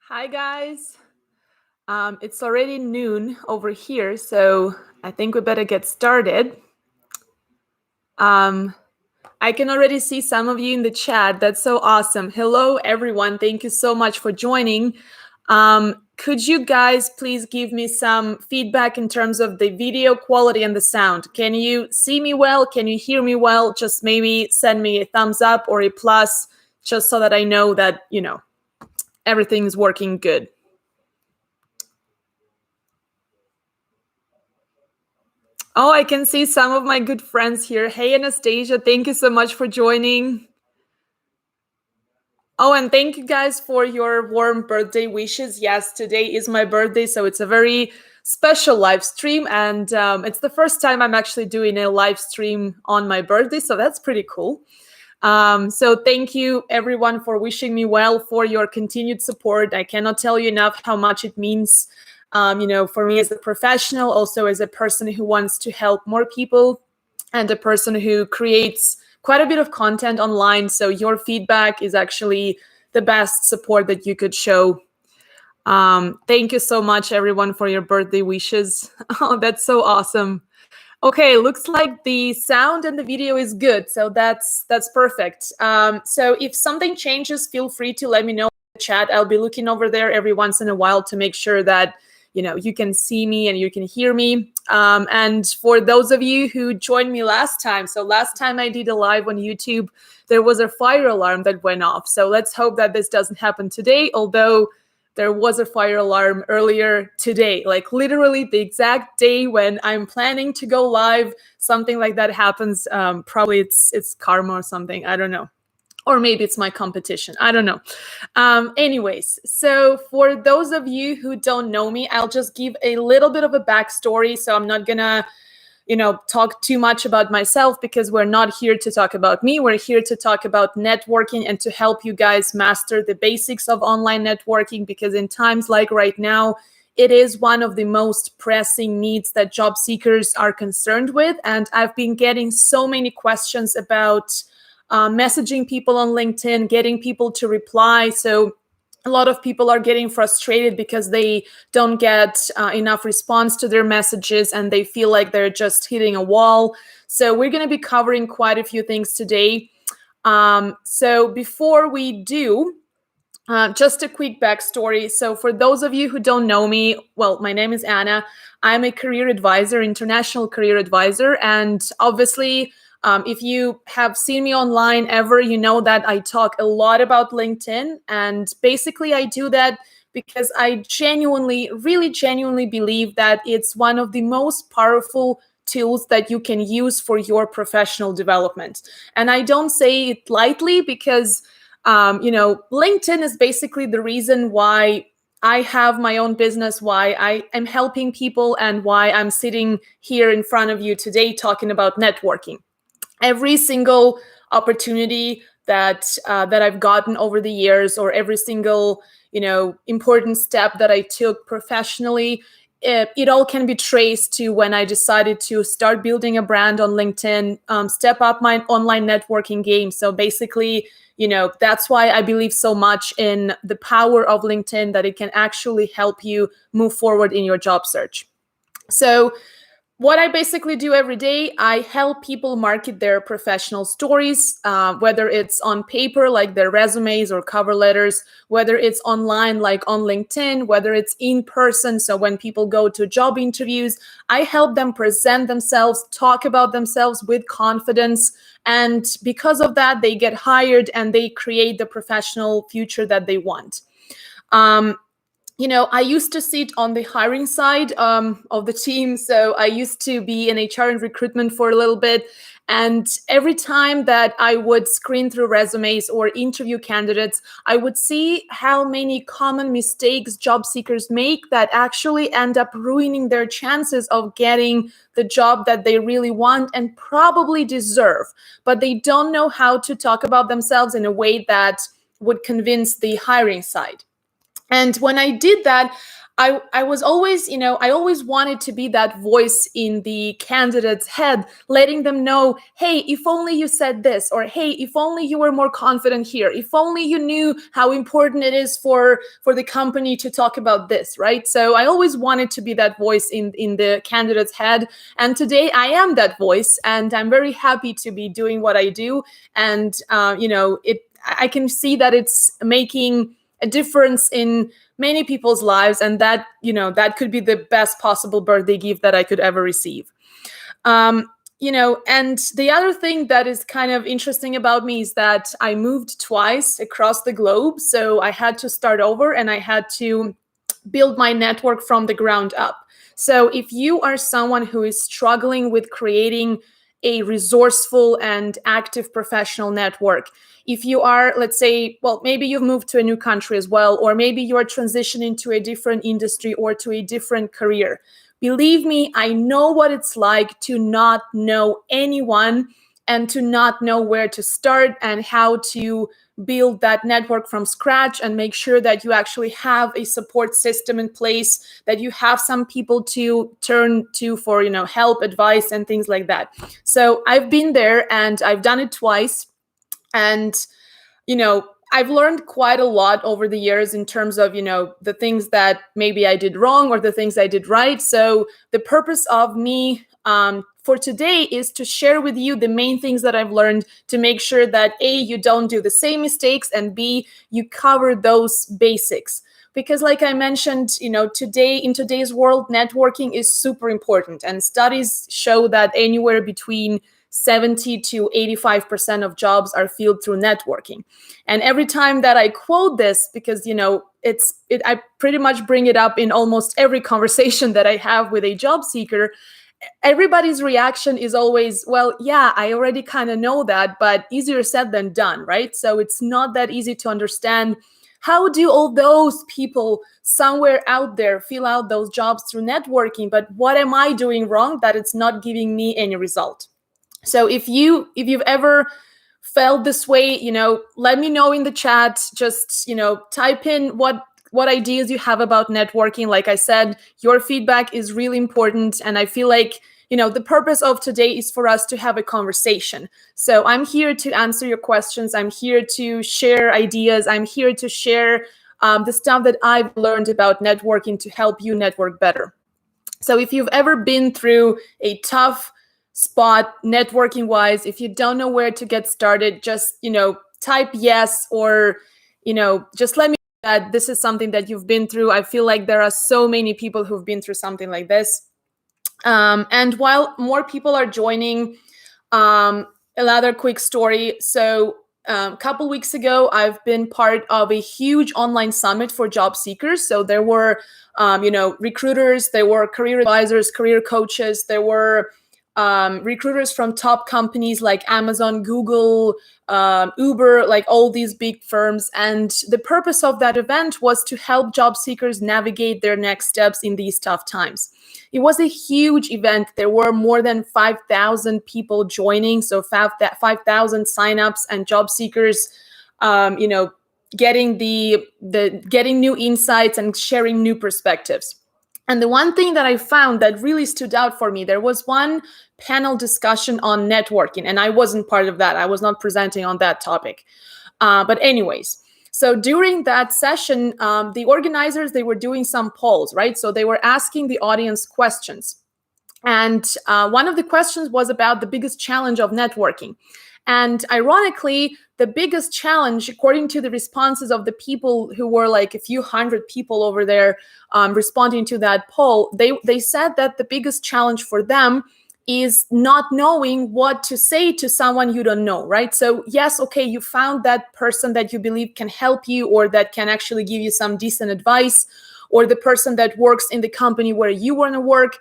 Hi, guys. It's already noon over here, so I think we better get started. Um, I can already see some of you in the chat. That's so awesome. Hello, everyone. Thank you so much for joining. Could you guys please give me some feedback in terms of the video quality and the sound? Can you see me well? Can you hear me well? Just maybe send me a thumbs up or a plus, just so that I know that, everything's working good. Oh, I can see some of my good friends here. Hey, Anastasia, thank you so much for joining. Oh, and thank you guys for your warm birthday wishes. Yes, today is my birthday, so it's a very special live stream. And it's the first time I'm actually doing a live stream on my birthday, so that's pretty cool. So thank you, everyone, for wishing me well, for your continued support. I cannot tell you enough how much it means. For me as a professional, also as a person who wants to help more people and a person who creates quite a bit of content online. So your feedback is actually the best support that you could show. Thank you so much, everyone, for your birthday wishes. Oh, that's so awesome. Okay, looks like the sound and the video is good, so that's perfect. So if something changes, feel free to let me know in the chat. I'll be looking over there every once in a while to make sure that you can see me and you can hear me. And for those of you who joined me last time, so last time I did a live on YouTube, there was a fire alarm that went off. So let's hope that this doesn't happen today, although there was a fire alarm earlier today, like literally the exact day when I'm planning to go live. Something like that happens. Probably it's karma or something. I don't know. Or maybe it's my competition. I don't know. Anyways, so for those of you who don't know me, I'll just give a little bit of a backstory. So I'm not gonna talk too much about myself, because we're not here to talk about me. We're here to talk about networking and to help you guys master the basics of online networking, because in times like right now, it is one of the most pressing needs that job seekers are concerned with. And I've been getting so many questions about messaging people on LinkedIn, getting people to reply. So a lot of people are getting frustrated because they don't get enough response to their messages and they feel like they're just hitting a wall. So we're going to be covering quite a few things today. So before we do, just a quick backstory. So for those of you who don't know me, well, my name is Anna. I'm a career advisor, international career advisor. And obviously, if you have seen me online ever, you know that I talk a lot about LinkedIn. And basically, I do that because I really genuinely believe that it's one of the most powerful tools that you can use for your professional development. And I don't say it lightly, because LinkedIn is basically the reason why I have my own business, why I am helping people, and why I'm sitting here in front of you today talking about networking. Every single opportunity that I've gotten over the years, or every single important step that I took professionally, it all can be traced to when I decided to start building a brand on LinkedIn, step up my online networking game. So basically, that's why I believe so much in the power of LinkedIn, that it can actually help you move forward in your job search. So what I basically do every day, I help people market their professional stories, whether it's on paper, like their resumes or cover letters, whether it's online, like on LinkedIn, whether it's in person. So when people go to job interviews, I help them present themselves, talk about themselves with confidence. And because of that, they get hired and they create the professional future that they want. I used to sit on the hiring side of the team. So I used to be in HR and recruitment for a little bit. And every time that I would screen through resumes or interview candidates, I would see how many common mistakes job seekers make that actually end up ruining their chances of getting the job that they really want and probably deserve. But they don't know how to talk about themselves in a way that would convince the hiring side. And when I did that, I was always, I always wanted to be that voice in the candidate's head, letting them know, hey, if only you said this, or hey, if only you were more confident here, if only you knew how important it is for the company to talk about this, right? So I always wanted to be that voice in the candidate's head. And today I am that voice, and I'm very happy to be doing what I do. And, I can see that it's making a difference in many people's lives, and that could be the best possible birthday gift that I could ever receive. And the other thing that is kind of interesting about me is that I moved twice across the globe, so I had to start over and I had to build my network from the ground up. So if you are someone who is struggling with creating a resourceful and active professional network, if you are, let's say, well, maybe you've moved to a new country as well, or maybe you're transitioning to a different industry or to a different career, believe me, I know what it's like to not know anyone and to not know where to start and how to build that network from scratch and make sure that you actually have a support system in place, that you have some people to turn to for, help, advice, and things like that. So I've been there and I've done it twice. And, I've learned quite a lot over the years in terms of, the things that maybe I did wrong or the things I did right. So the purpose of me for today is to share with you the main things that I've learned to make sure that A, you don't do the same mistakes, and B, you cover those basics. Because like I mentioned, in today's world, networking is super important. And studies show that anywhere between 70 to 85% of jobs are filled through networking. And every time that I quote this, because, I pretty much bring it up in almost every conversation that I have with a job seeker, everybody's reaction is always, well, yeah, I already kind of know that, but easier said than done, right? So it's not that easy to understand. How do all those people somewhere out there fill out those jobs through networking? But what am I doing wrong that it's not giving me any result? So if you've ever felt this way, let me know in the chat. Just, type in what ideas you have about networking. Like I said, your feedback is really important. And I feel like, the purpose of today is for us to have a conversation. So I'm here to answer your questions. I'm here to share ideas. I'm here to share the stuff that I've learned about networking to help you network better. So if you've ever been through a tough spot networking wise, if you don't know where to get started, just, type yes, or, just let me know that this is something that you've been through. I feel like there are so many people who've been through something like this. And while more people are joining, another quick story. So a couple weeks ago, I've been part of a huge online summit for job seekers. So there were, recruiters, there were career advisors, career coaches, there were recruiters from top companies like Amazon, Google, Uber, like all these big firms. And the purpose of that event was to help job seekers navigate their next steps in these tough times. It was a huge event. There were more than 5,000 people joining, so 5,000 signups and job seekers, getting getting new insights and sharing new perspectives. And the one thing that I found that really stood out for me, there was one panel discussion on networking, and I wasn't part of that. I was not presenting on that topic. But anyways, so during that session, the organizers, they were doing some polls, right? So they were asking the audience questions. And one of the questions was about the biggest challenge of networking. And ironically, the biggest challenge, according to the responses of the people who were like a few hundred people over there responding to that poll, they said that the biggest challenge for them is not knowing what to say to someone you don't know, right? So yes, okay, you found that person that you believe can help you or that can actually give you some decent advice, or the person that works in the company where you want to work.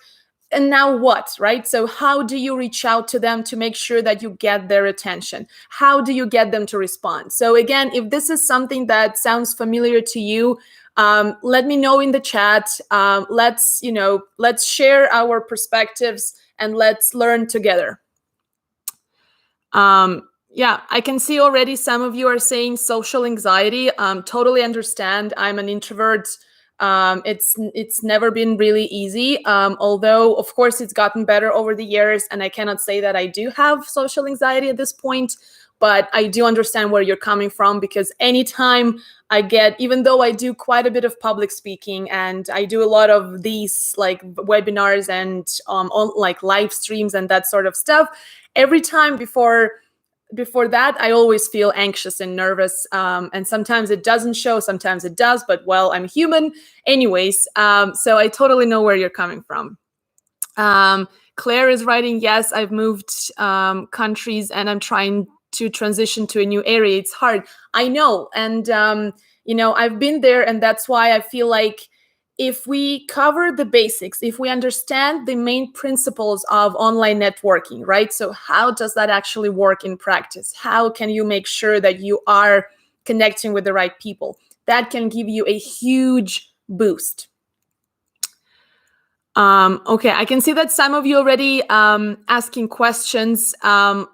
And now what, right? So how do you reach out to them to make sure that you get their attention? How do you get them to respond? So again, if this is something that sounds familiar to you, let me know in the chat. Let's share our perspectives and let's learn together. Yeah, I can see already some of you are saying social anxiety. Totally understand. I'm an introvert. It's never been really easy, although of course it's gotten better over the years, and I cannot say that I do have social anxiety at this point, but I do understand where you're coming from, because anytime I get, even though I do quite a bit of public speaking and I do a lot of these like webinars and on like live streams and that sort of stuff, every time before that, I always feel anxious and nervous. And sometimes it doesn't show, sometimes it does, but well, I'm human. Anyways, so I totally know where you're coming from. Claire is writing, yes, I've moved countries and I'm trying to transition to a new area. It's hard. I know. And, I've been there, and that's why I feel like if we cover the basics, if we understand the main principles of online networking, right? So how does that actually work in practice? How can you make sure that you are connecting with the right people? That can give you a huge boost. Okay, I can see that some of you already asking questions. I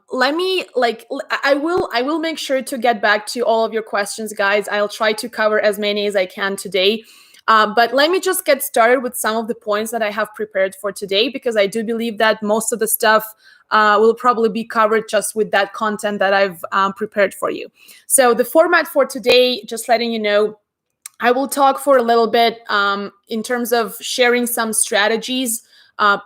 will make sure to get back to all of your questions, guys. I'll try to cover as many as I can today. But let me just get started with some of the points that I have prepared for today, because I do believe that most of the stuff will probably be covered just with that content that I've prepared for you. So the format for today, just letting you know, I will talk for a little bit in terms of sharing some strategies,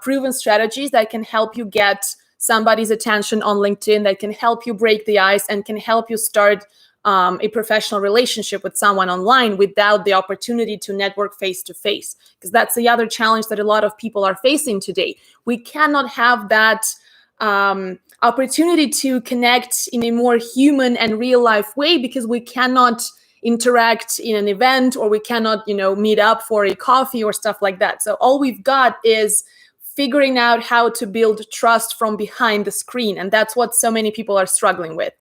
proven strategies that can help you get somebody's attention on LinkedIn, that can help you break the ice and can help you start a professional relationship with someone online without the opportunity to network face-to-face. Because that's the other challenge that a lot of people are facing today. We cannot have that opportunity to connect in a more human and real-life way, because we cannot interact in an event, or we cannot, meet up for a coffee or stuff like that. So all we've got is figuring out how to build trust from behind the screen. And that's what so many people are struggling with.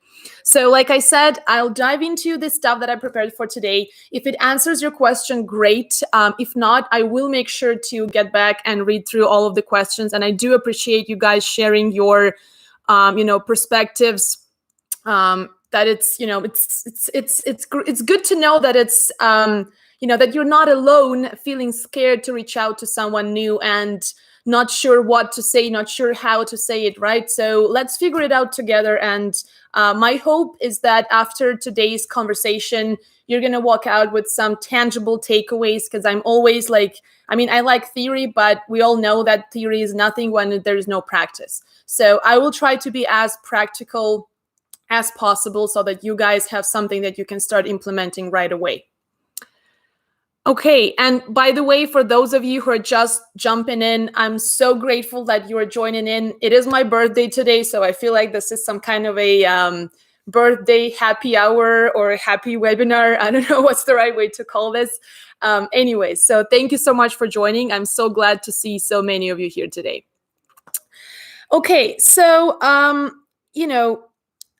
So like I said, I'll dive into the stuff that I prepared for today. If it answers your question, great. If not, I will make sure to get back and read through all of the questions. And I do appreciate you guys sharing your, perspectives. That it's, it's good to know that it's, that you're not alone feeling scared to reach out to someone new and not sure what to say, not sure how to say it, right? So let's figure it out together. And my hope is that after today's conversation, you're going to walk out with some tangible takeaways, because I'm always like, I like theory, but we all know that theory is nothing when there's no practice. So I will try to be as practical as possible so that you guys have something that you can start implementing right away. Okay, and by the way, for those of you who are just jumping in, I'm so grateful that you are joining in. It is my birthday today, so I feel like this is some kind of a birthday happy hour or a happy webinar. I don't know what's the right way to call this. Anyway, so thank you so much for joining. I'm so glad to see so many of you here today. Okay, so,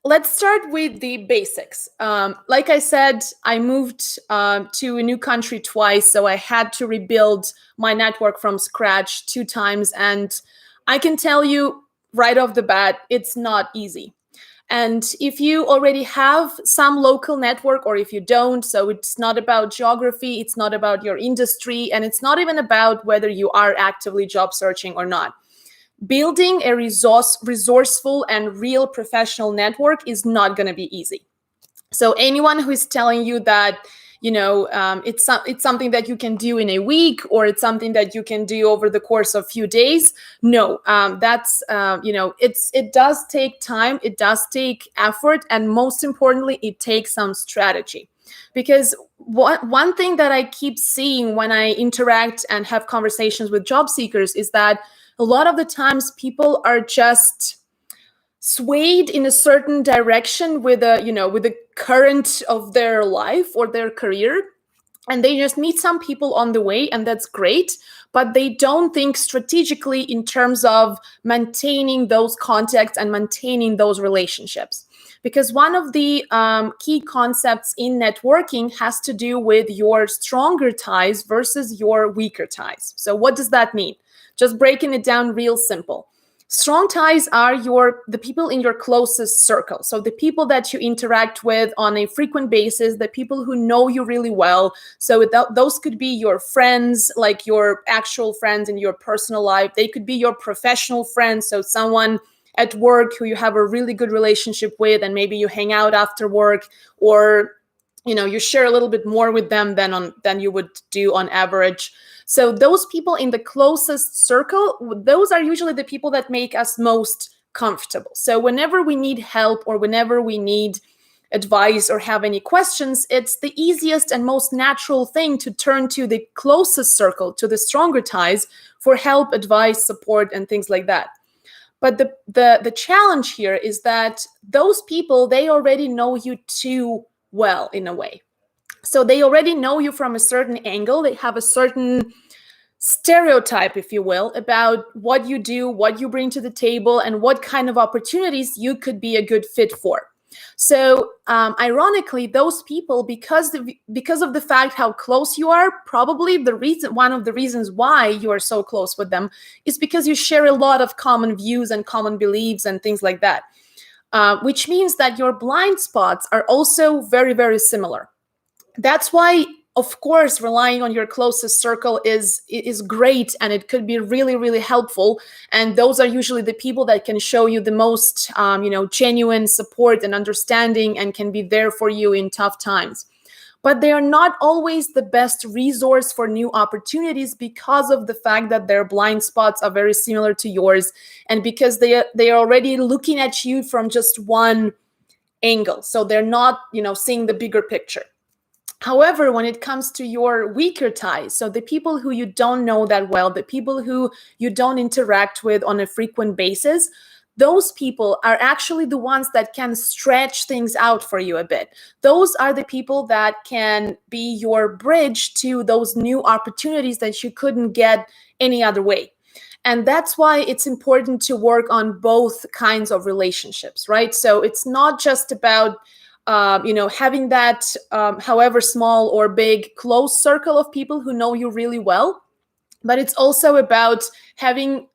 let's start with the basics. Like I said, I moved to a new country twice, so I had to rebuild my network from scratch 2 times. And I can tell you right off the bat, it's not easy. And if you already have some local network, or if you don't, so it's not about geography, it's not about your industry, and it's not even about whether you are actively job searching or not. Building a resourceful and real professional network is not going to be easy. So anyone who is telling you that, it's something that you can do in a week, or it's something that you can do over the course of a few days, no, that's, it does take time, it does take effort, and most importantly, it takes some strategy. Because one thing that I keep seeing when I interact and have conversations with job seekers is that a lot of the times people are just swayed in a certain direction with the current of their life or their career. And they just meet some people on the way, and that's great. But they don't think strategically in terms of maintaining those contacts and maintaining those relationships. Because one of the key concepts in networking has to do with your stronger ties versus your weaker ties. So what does that mean? Just breaking it down real simple. Strong ties are the people in your closest circle. So the people that you interact with on a frequent basis, the people who know you really well. So those could be your friends, like your actual friends in your personal life. They could be your professional friends, so someone at work who you have a really good relationship with, and maybe you hang out after work, or you share a little bit more with them than you would do on average. So those people in the closest circle, those are usually the people that make us most comfortable. So whenever we need help or whenever we need advice or have any questions, it's the easiest and most natural thing to turn to the closest circle, to the stronger ties, for help, advice, support, and things like that. But the challenge here is that those people, they already know you too well, in a way. So they already know you from a certain angle. They have a certain stereotype, if you will, about what you do, what you bring to the table, and what kind of opportunities you could be a good fit for. So ironically, those people, because of the fact how close you are, probably one of the reasons why you are so close with them is because you share a lot of common views and common beliefs and things like that, which means that your blind spots are also very, very similar. That's why, of course, relying on your closest circle is great, and it could be really, really helpful. And those are usually the people that can show you the most genuine support and understanding, and can be there for you in tough times. But they are not always the best resource for new opportunities, because of the fact that their blind spots are very similar to yours, and because they are already looking at you from just one angle. So they're not seeing the bigger picture. However, when it comes to your weaker ties, so the people who you don't know that well, the people who you don't interact with on a frequent basis, those people are actually the ones that can stretch things out for you a bit. Those are the people that can be your bridge to those new opportunities that you couldn't get any other way. And that's why it's important to work on both kinds of relationships, right? So it's not just about having that, however small or big, close circle of people who know you really well, but it's also about having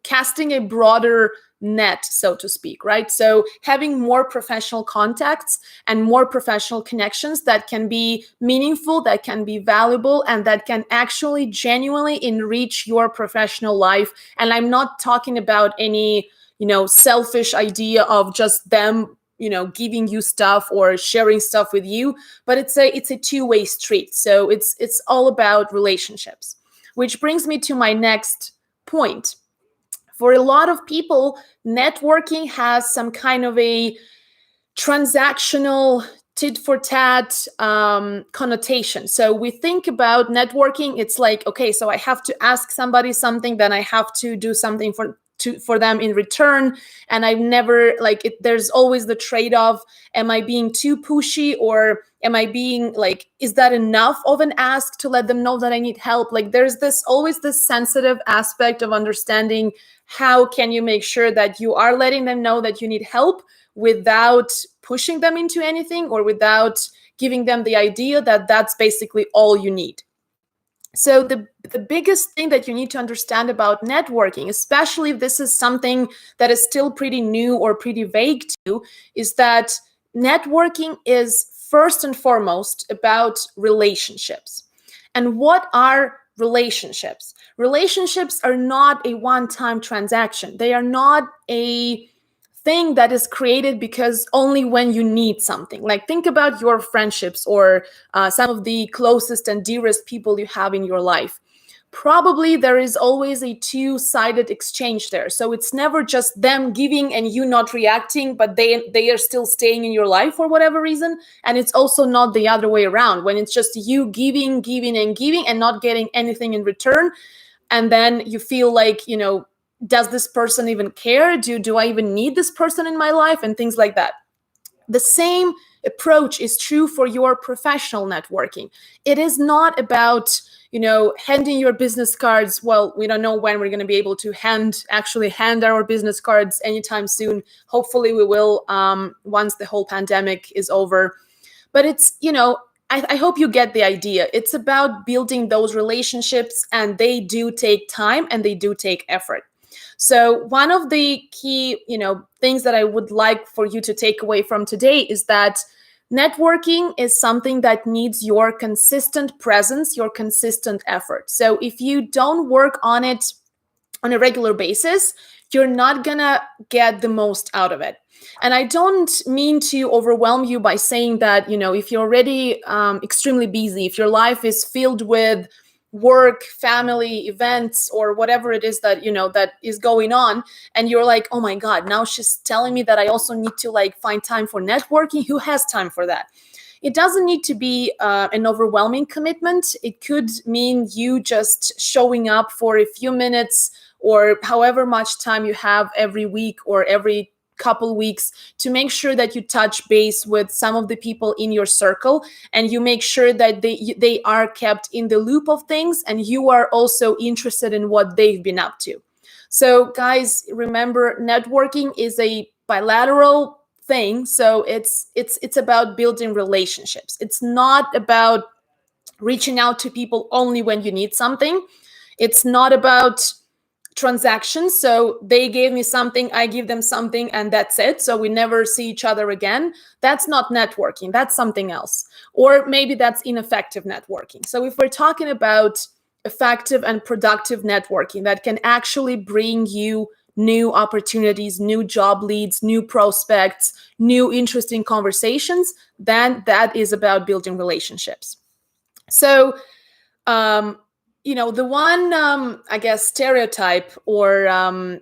casting a broader net, so to speak, right? So having more professional contacts and more professional connections that can be meaningful, that can be valuable, and that can actually genuinely enrich your professional life. And I'm not talking about any selfish idea of just them giving you stuff or sharing stuff with you, but it's a two-way street. So it's all about relationships, which brings me to my next point. For a lot of people, networking has some kind of a transactional tit for tat connotation. So we think about networking, it's like, okay, so I have to ask somebody something, then I have to do something for them in return. And I've never there's always the trade-off. Am I being too pushy, or am I being is that enough of an ask to let them know that I need help? There's always this sensitive aspect of understanding how can you make sure that you are letting them know that you need help without pushing them into anything, or without giving them the idea that that's basically all you need. So the biggest thing that you need to understand about networking, especially if this is something that is still pretty new or pretty vague to you, is that networking is first and foremost about relationships. And what are relationships? Relationships are not a one-time transaction. They are not a thing that is created because only when you need something. Think about your friendships, or some of the closest and dearest people you have in your life. Probably there is always a two-sided exchange there. So it's never just them giving and you not reacting, but they are still staying in your life for whatever reason. And it's also not the other way around, when it's just you giving and not getting anything in return. And then you feel does this person even care? Do I even need this person in my life? And things like that. The same approach is true for your professional networking. It is not about handing your business cards. Well, we don't know when we're going to be able to actually hand our business cards anytime soon. Hopefully we will, once the whole pandemic is over. But it's, I hope you get the idea. It's about building those relationships, and they do take time and they do take effort. So one of the key, things that I would like for you to take away from today is that networking is something that needs your consistent presence, your consistent effort. So if you don't work on it on a regular basis, you're not gonna get the most out of it. And I don't mean to overwhelm you by saying that, if you're already extremely busy, if your life is filled with work, family, events, or whatever it is that, that is going on, and you're like, oh my God, now she's telling me that I also need to find time for networking. Who has time for that? It doesn't need to be an overwhelming commitment. It could mean you just showing up for a few minutes or however much time you have every week or every couple weeks to make sure that you touch base with some of the people in your circle, and you make sure that they are kept in the loop of things, and you are also interested in what they've been up to. So guys, remember, networking is a bilateral thing. So it's about building relationships. It's not about reaching out to people only when you need something. It's not about transactions. So they gave me something, I give them something, and that's it. So we never see each other again. That's not networking. That's something else. Or maybe that's ineffective networking. So if we're talking about effective and productive networking that can actually bring you new opportunities, new job leads, new prospects, new interesting conversations, then that is about building relationships. So, the one, I guess, stereotype or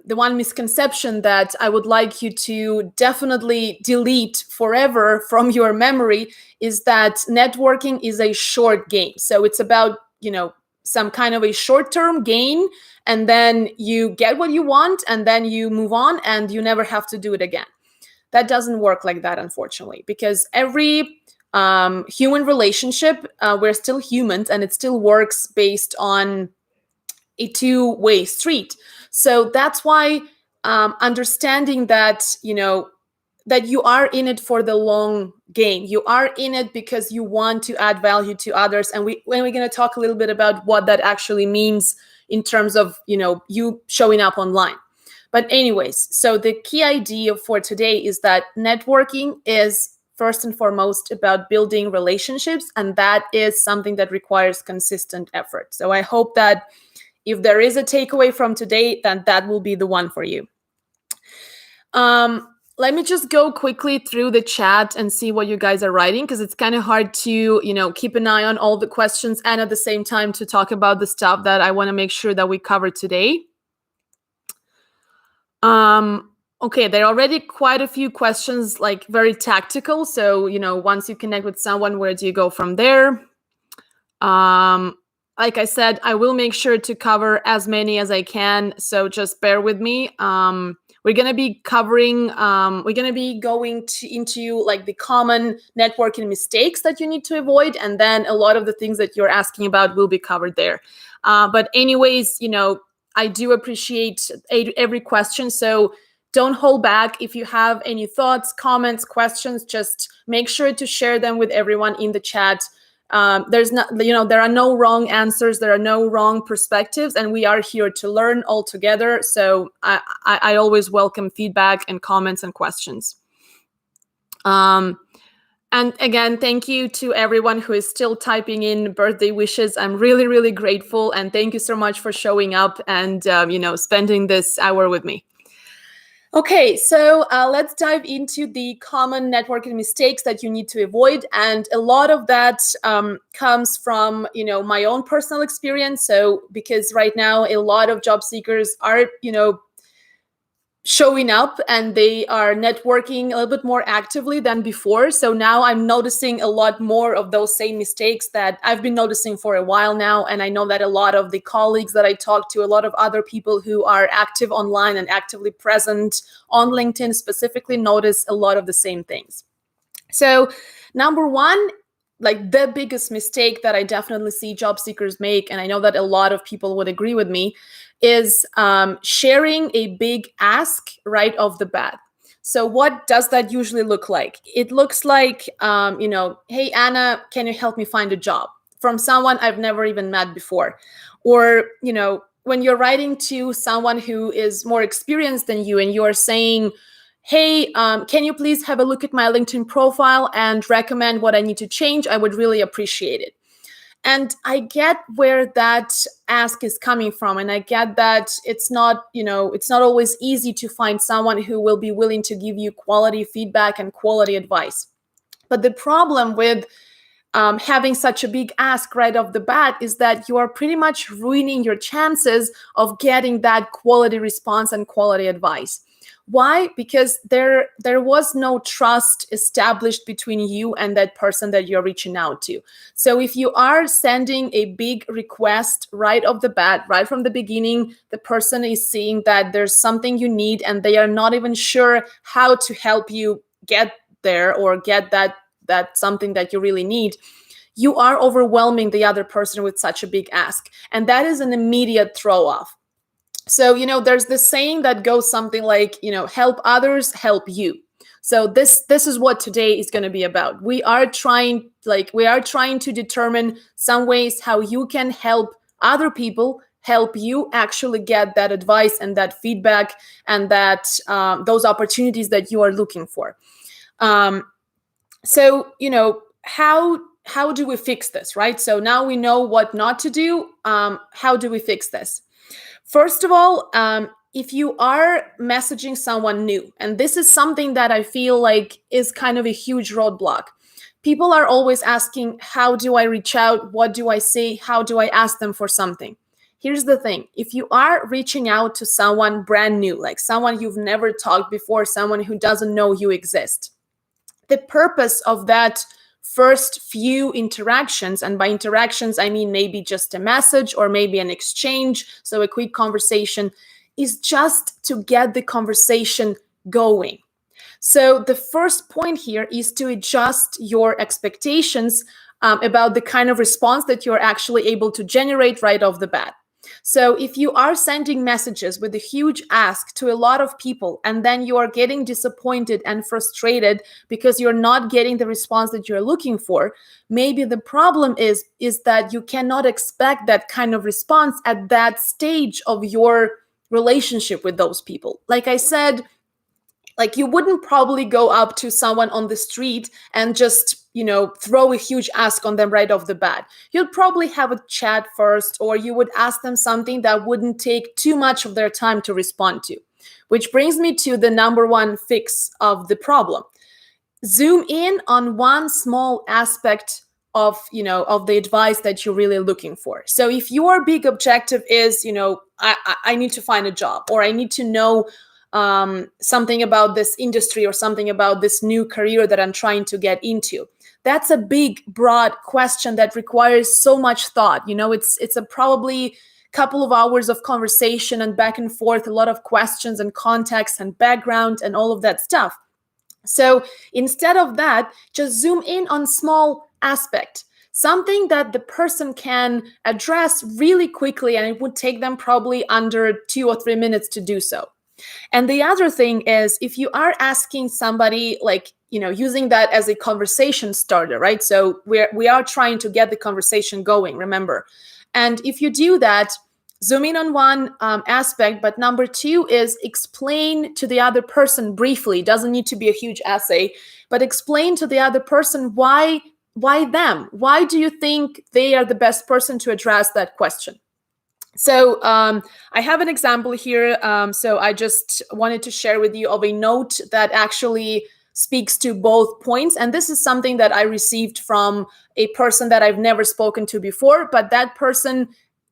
the one misconception that I would like you to definitely delete forever from your memory is that networking is a short game. So it's about, some kind of a short-term gain, and then you get what you want, and then you move on, and you never have to do it again. That doesn't work like that, unfortunately, because every human relationship, we're still humans, and it still works based on a two-way street. So that's why understanding that, that you are in it for the long game. You are in it because you want to add value to others. And we're going to talk a little bit about what that actually means in terms of, you showing up online. But anyways, so the key idea for today is that networking is first and foremost about building relationships, and that is something that requires consistent effort. So I hope that if there is a takeaway from today, then that will be the one for you. Let me just go quickly through the chat and see what you guys are writing, because it's kind of hard to, keep an eye on all the questions and at the same time to talk about the stuff that I want to make sure that we cover today. Okay, there are already quite a few questions, very tactical. So, once you connect with someone, where do you go from there? Like I said, I will make sure to cover as many as I can. So just bear with me. We're going to be covering, we're going to be going into the common networking mistakes that you need to avoid. And then a lot of the things that you're asking about will be covered there. But anyways, I do appreciate every question. So don't hold back. If you have any thoughts, comments, questions, just make sure to share them with everyone in the chat. There's not, there are no wrong answers. There are no wrong perspectives, and we are here to learn all together. So I always welcome feedback and comments and questions. And again, thank you to everyone who is still typing in birthday wishes. I'm really, really grateful. And thank you so much for showing up and, spending this hour with me. Okay, so let's dive into the common networking mistakes that you need to avoid. And a lot of that comes from, my own personal experience. So because right now a lot of job seekers are, showing up and they are networking a little bit more actively than before. So now I'm noticing a lot more of those same mistakes that I've been noticing for a while now. And I know that a lot of the colleagues that I talk to, a lot of other people who are active online and actively present on LinkedIn specifically, notice a lot of the same things. So number one, the biggest mistake that I definitely see job seekers make, and I know that a lot of people would agree with me, is sharing a big ask right off the bat. So what does that usually look like? It looks like, hey, Anna, can you help me find a job? From someone I've never even met before. Or, when you're writing to someone who is more experienced than you and you're saying, hey, can you please have a look at my LinkedIn profile and recommend what I need to change? I would really appreciate it. And I get where that ask is coming from. And I get that it's not, it's not always easy to find someone who will be willing to give you quality feedback and quality advice. But the problem with having such a big ask right off the bat is that you are pretty much ruining your chances of getting that quality response and quality advice. Why? Because there was no trust established between you and that person that you're reaching out to. So if you are sending a big request right off the bat, right from the beginning, the person is seeing that there's something you need and they are not even sure how to help you get there or get that something that you really need, you are overwhelming the other person with such a big ask. And that is an immediate throw off. So, there's this saying that goes something like, help others, help you. So this is what today is going to be about. We are trying to determine some ways how you can help other people help you actually get that advice and that feedback and that those opportunities that you are looking for. So, how do we fix this, right? So now we know what not to do. How do we fix this? First of all, if you are messaging someone new, and this is something that I feel like is kind of a huge roadblock. People are always asking, how do I reach out? What do I say? How do I ask them for something? Here's the thing. If you are reaching out to someone brand new, like someone you've never talked before, someone who doesn't know you exist, the purpose of that first few interactions, and by interactions, I mean maybe just a message or maybe an exchange, so a quick conversation, is just to get the conversation going. So the first point here is to adjust your expectations about the kind of response that you're actually able to generate right off the bat. So if you are sending messages with a huge ask to a lot of people and then you are getting disappointed and frustrated because you're not getting the response that you're looking for, maybe the problem is that you cannot expect that kind of response at that stage of your relationship with those people. Like I said, like you wouldn't probably go up to someone on the street and just, throw a huge ask on them right off the bat. You'd probably have a chat first, or you would ask them something that wouldn't take too much of their time to respond to. Which brings me to the number one fix of the problem. Zoom in on one small aspect of the advice that you're really looking for. So if your big objective is, I need to find a job, or I need to know something about this industry or something about this new career that I'm trying to get into. That's a big, broad question that requires so much thought. It's a probably couple of hours of conversation and back and forth, a lot of questions and context and background and all of that stuff. So instead of that, just zoom in on small aspect, something that the person can address really quickly, and it would take them probably under 2 or 3 minutes to do so. And the other thing is, if you are asking somebody, using that as a conversation starter, right? So we are trying to get the conversation going, remember. And if you do that, zoom in on one aspect, but number two is explain to the other person briefly. It doesn't need to be a huge essay, but explain to the other person why them? Why do you think they are the best person to address that question? So I have an example here. So I just wanted to share with you of a note that actually speaks to both points. And this is something that I received from a person that I've never spoken to before, but that person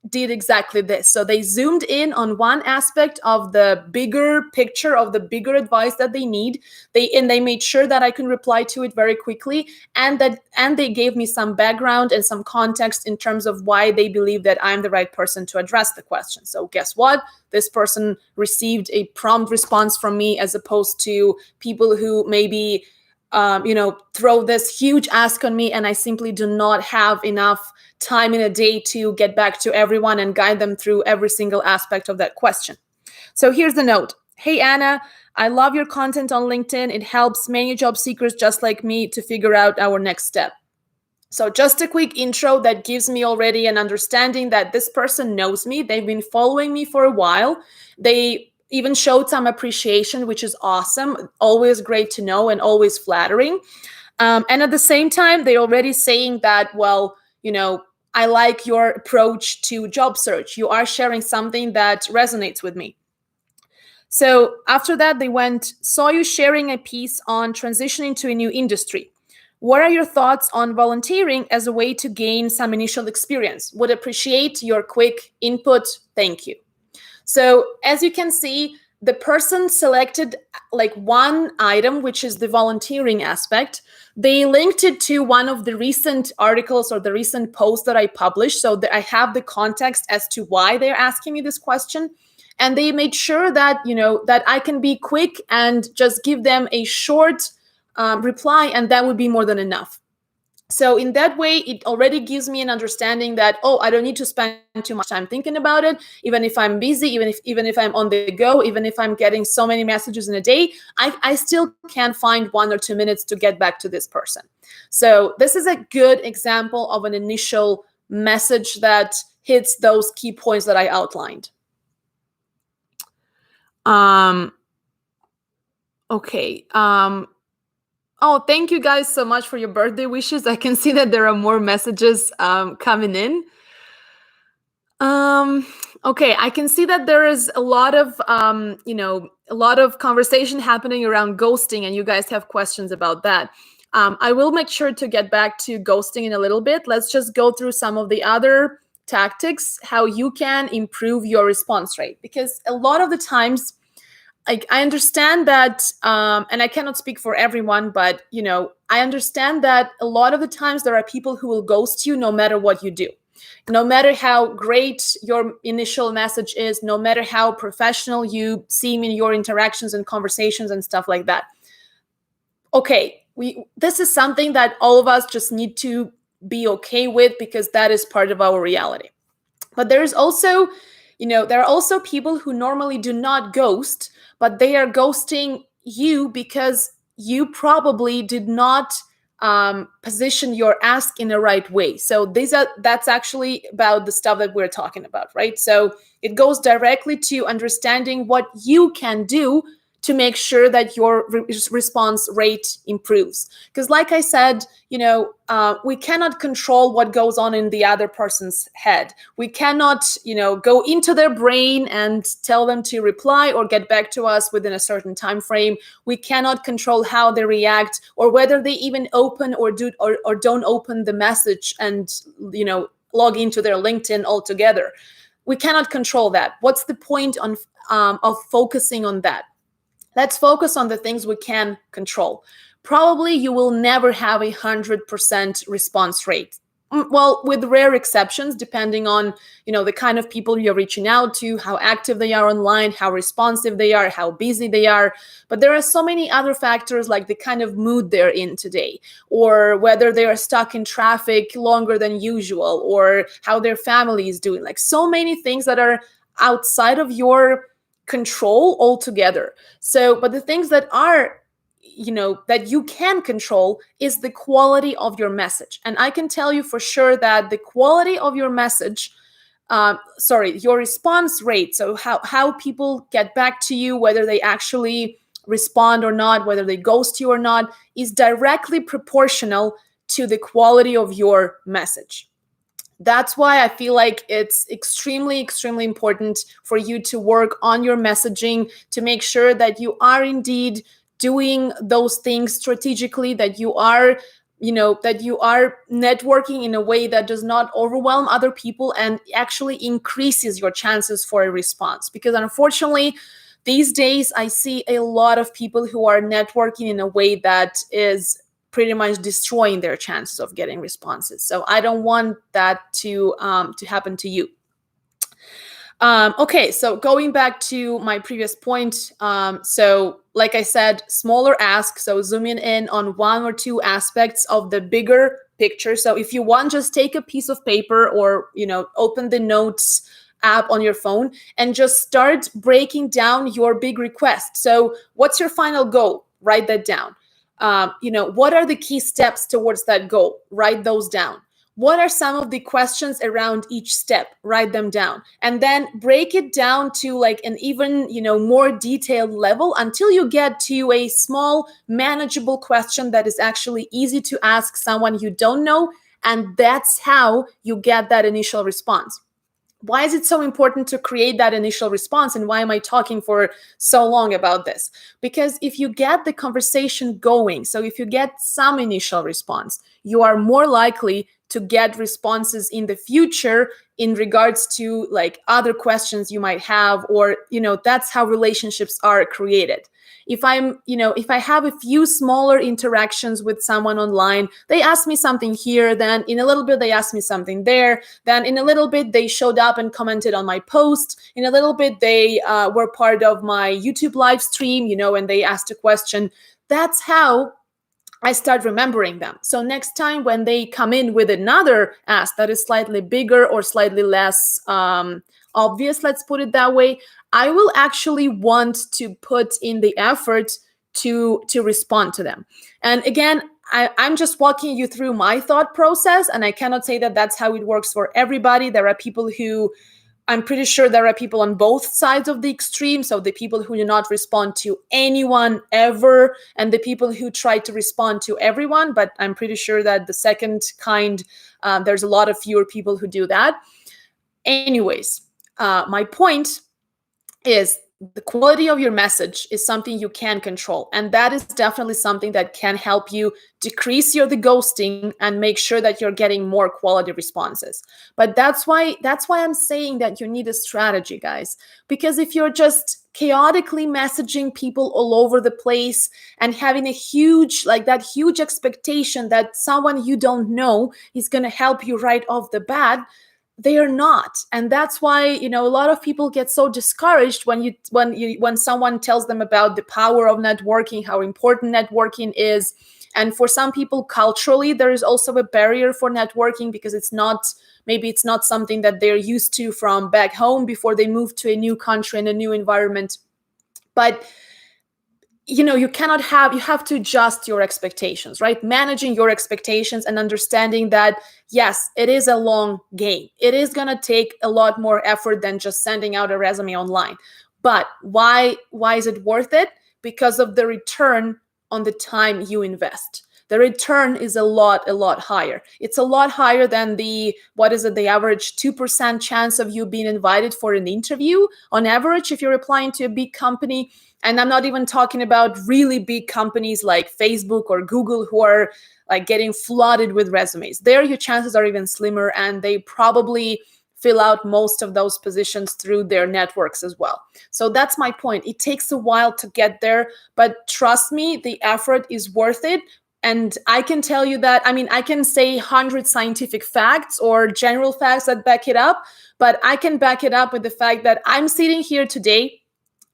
did exactly this. So they zoomed in on one aspect of the bigger picture, of the bigger advice that they need. They made sure that I can reply to it very quickly, and they gave me some background and some context in terms of why they believe that I'm the right person to address the question. So guess what? This person received a prompt response from me, as opposed to people who maybe throw this huge ask on me and I simply do not have enough time in a day to get back to everyone and guide them through every single aspect of that question. So here's the note. Hey, Anna, I love your content on LinkedIn. It helps many job seekers just like me to figure out our next step. So just a quick intro that gives me already an understanding that this person knows me. They've been following me for a while. They even showed some appreciation, which is awesome. Always great to know and always flattering. And at the same time, they're already saying that, well, I like your approach to job search. You are sharing something that resonates with me. So after that, they went, saw you sharing a piece on transitioning to a new industry. What are your thoughts on volunteering as a way to gain some initial experience? Would appreciate your quick input. Thank you. So as you can see, the person selected like one item, which is the volunteering aspect. They linked it to one of the recent articles or the recent posts that I published, so that I have the context as to why they're asking me this question. And they made sure that, that I can be quick and just give them a short reply, and that would be more than enough. So in that way, it already gives me an understanding that, oh, I don't need to spend too much time thinking about it. Even if I'm busy, even if I'm on the go, even if I'm getting so many messages in a day, I still can find 1 or 2 minutes to get back to this person. So this is a good example of an initial message that hits those key points that I outlined. Okay. Oh, thank you guys so much for your birthday wishes. I can see that there are more messages coming in. Okay, I can see that there is a lot of a lot of conversation happening around ghosting, and you guys have questions about that. I will make sure to get back to ghosting in a little bit. Let's just go through some of the other tactics, how you can improve your response rate, because a lot of the times, I understand that, and I cannot speak for everyone, but I understand that a lot of the times there are people who will ghost you no matter what you do. No matter how great your initial message is, no matter how professional you seem in your interactions and conversations and stuff like that. Okay, this is something that all of us just need to be okay with, because that is part of our reality. But there is also, there are also people who normally do not ghost, but they are ghosting you because you probably did not position your ask in the right way. So that's actually about the stuff that we're talking about, right? So it goes directly to understanding what you can do to make sure that your response rate improves. Because like I said, we cannot control what goes on in the other person's head. We cannot, go into their brain and tell them to reply or get back to us within a certain time frame. We cannot control how they react, or whether they even open or don't open the message and, log into their LinkedIn altogether. We cannot control that. What's the point of focusing on that? Let's focus on the things we can control. Probably you will never have 100% response rate. Well, with rare exceptions, depending on, the kind of people you're reaching out to, how active they are online, how responsive they are, how busy they are. But there are so many other factors, like the kind of mood they're in today, or whether they are stuck in traffic longer than usual, or how their family is doing. Like so many things that are outside of your control altogether. So, but the things that are, that you can control is the quality of your message. And I can tell you for sure that the quality of your message, your response rate, so how people get back to you, whether they actually respond or not, whether they ghost you or not, is directly proportional to the quality of your message. That's why I feel like it's extremely, extremely important for you to work on your messaging, to make sure that you are indeed doing those things strategically, that you are, networking in a way that does not overwhelm other people and actually increases your chances for a response. Because unfortunately, these days I see a lot of people who are networking in a way that is pretty much destroying their chances of getting responses. So I don't want that to happen to you. Okay, so going back to my previous point, so like I said, smaller ask, so zooming in on 1 or 2 aspects of the bigger picture. So if you want, just take a piece of paper or, open the notes app on your phone and just start breaking down your big request. So what's your final goal? Write that down. what are the key steps towards that goal? Write those down. What are some of the questions around each step? Write them down. And then break it down to like an even, more detailed level until you get to a small, manageable question that is actually easy to ask someone you don't know. And that's how you get that initial response. Why is it so important to create that initial response, and why am I talking for so long about this? Because if you get the conversation going, so if you get some initial response, you are more likely to get responses in the future in regards to like other questions you might have, or that's how relationships are created. If I have a few smaller interactions with someone online, they ask me something here, then in a little bit they ask me something there, then in a little bit they showed up and commented on my post, in a little bit they were part of my YouTube live stream, and they asked a question. That's how I start remembering them. So next time when they come in with another ask that is slightly bigger or slightly less obvious, let's put it that way, I will actually want to put in the effort to respond to them. And again, I'm just walking you through my thought process, and I cannot say that that's how it works for everybody. There are people who, I'm pretty sure there are people on both sides of the extreme. So the people who do not respond to anyone ever, and the people who try to respond to everyone. But I'm pretty sure that the second kind, there's a lot of fewer people who do that. Anyways, my point is the quality of your message is something you can control. And that is definitely something that can help you decrease the ghosting and make sure that you're getting more quality responses. But that's why I'm saying that you need a strategy, guys. Because if you're just chaotically messaging people all over the place and having a huge expectation that someone you don't know is going to help you right off the bat, they are not. And that's why, a lot of people get so discouraged when someone tells them about the power of networking, how important networking is. And for some people culturally, there is also a barrier for networking because maybe it's not something that they're used to from back home before they move to a new country and a new environment. But you have to adjust your expectations, right? Managing your expectations and understanding that, yes, it is a long game. It is going to take a lot more effort than just sending out a resume online. But why is it worth it? Because of the return on the time you invest. The return is a lot higher. It's a lot higher than the average 2% chance of you being invited for an interview on average if you're applying to a big company. And I'm not even talking about really big companies like Facebook or Google who are like getting flooded with resumes. There, your chances are even slimmer, and they probably fill out most of those positions through their networks as well. So that's my point. It takes a while to get there, but trust me, the effort is worth it. And I can tell you that, I can say 100 scientific facts or general facts that back it up, but I can back it up with the fact that I'm sitting here today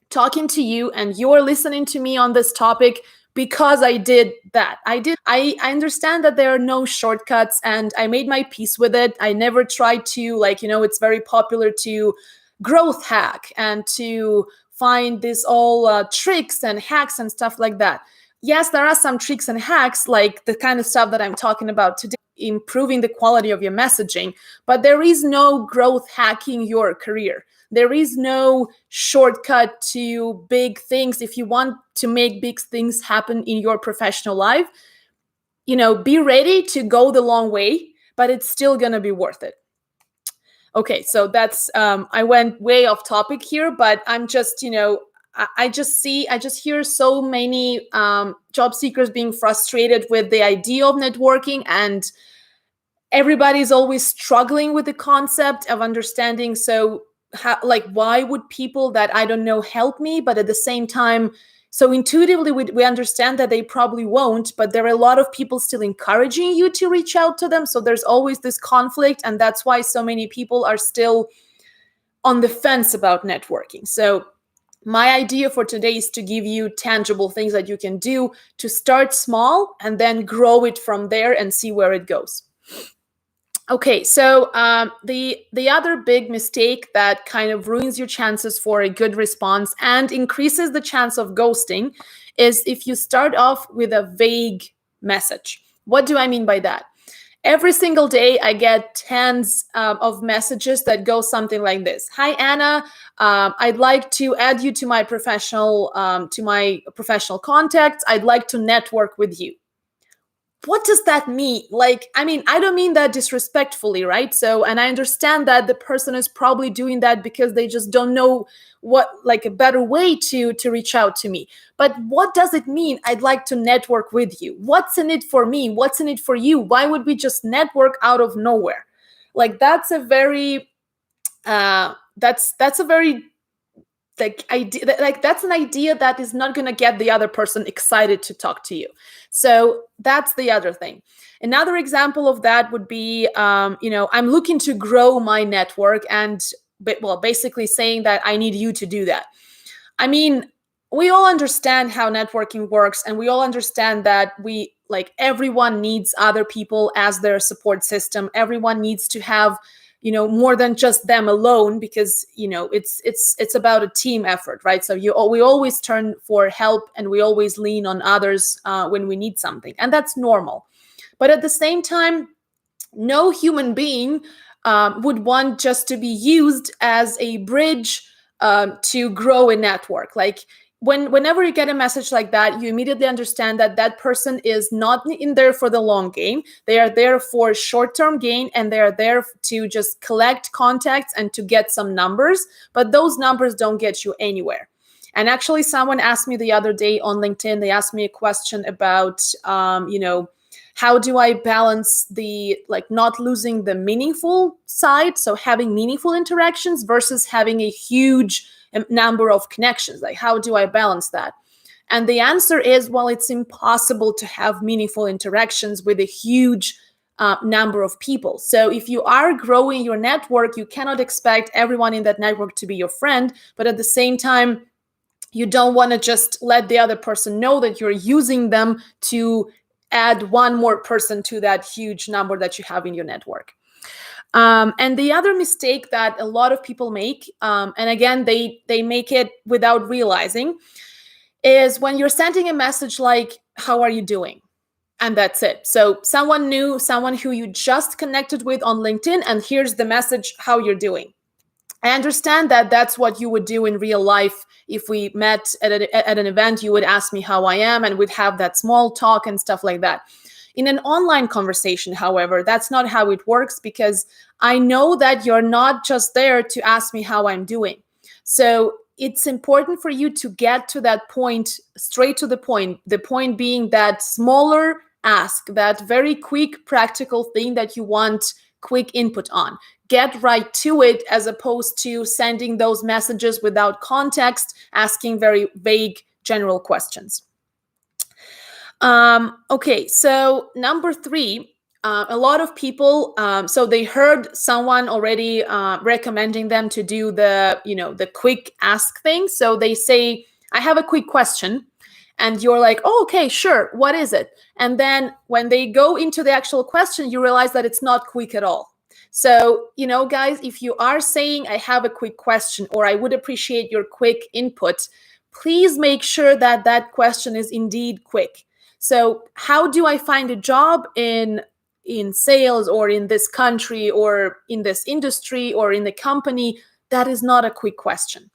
talking to you and you're listening to me on this topic because I did that. I understand that there are no shortcuts, and I made my peace with it. I never tried to, it's very popular to growth hack and to find these all tricks and hacks and stuff like that. Yes, there are some tricks and hacks, like the kind of stuff that I'm talking about today, improving the quality of your messaging, but there is no growth hacking your career. There is no shortcut to big things. If you want to make big things happen in your professional life, be ready to go the long way, but it's still going to be worth it. Okay, so that's, I went way off topic here, but I'm just, I just hear so many job seekers being frustrated with the idea of networking, and everybody's always struggling with the concept of understanding. So why would people that I don't know help me? But at the same time, so intuitively we understand that they probably won't, but there are a lot of people still encouraging you to reach out to them. So there's always this conflict, and that's why so many people are still on the fence about networking. So my idea for today is to give you tangible things that you can do to start small and then grow it from there and see where it goes. Okay, so the other big mistake that kind of ruins your chances for a good response and increases the chance of ghosting is if you start off with a vague message. What do I mean by that? Every single day, I get tens of messages that go something like this: "Hi Anna, I'd like to add you to my professional contacts. I'd like to network with you." What does that mean? Like, I mean, I don't mean that disrespectfully, right? So, and I understand that the person is probably doing that because they just don't know what, like, a better way to reach out to me. But what does it mean? I'd like to network with you. What's in it for me? What's in it for you? Why would we just network out of nowhere? Like, that's a very that's a very like idea, like that's an idea that is not going to get the other person excited to talk to you. So that's the other thing. Another example of that would be, I'm looking to grow my network, and well, basically saying that I need you to do that. I mean, we all understand how networking works, and we all understand that we, like, everyone needs other people as their support system. Everyone needs to have, more than just them alone, because it's about a team effort, right? So we always turn for help, and we always lean on others when we need something, and that's normal. But at the same time, no human being would want just to be used as a bridge to grow a network. Like, whenever you get a message like that, you immediately understand that that person is not in there for the long game. They are there for short-term gain, and they are there to just collect contacts and to get some numbers, but those numbers don't get you anywhere. And actually, someone asked me the other day on LinkedIn, they asked me a question about, how do I balance the, like, not losing the meaningful side, so having meaningful interactions versus having a huge number of connections? Like, how do I balance that? And the answer is, well, it's impossible to have meaningful interactions with a huge number of people. So if you are growing your network, you cannot expect everyone in that network to be your friend, but at the same time, you don't want to just let the other person know that you're using them to add one more person to that huge number that you have in your network. And the other mistake that a lot of people make, and again, they make it without realizing, is when you're sending a message like, "How are you doing?" And that's it. So someone new, someone who you just connected with on LinkedIn, and here's the message: "How you're doing." I understand that that's what you would do in real life. If we met at an event, you would ask me how I am, and we'd have that small talk and stuff like that. In an online conversation, however, that's not how it works, because I know that you're not just there to ask me how I'm doing. So it's important for you to get to that point, straight to the point being that smaller ask, that very quick, practical thing that you want quick input on. Get right to it, as opposed to sending those messages without context, asking very vague general questions. Okay, so number 3, a lot of people, so they heard someone already recommending them to do the quick ask thing. So they say, "I have a quick question." And you're like, "Oh, okay, sure. What is it?" And then when they go into the actual question, you realize that it's not quick at all. So, guys, if you are saying, "I have a quick question," or "I would appreciate your quick input," please make sure that that question is indeed quick. So, how do I find a job in sales, or in this country, or in this industry, or in the company? That is not a quick question.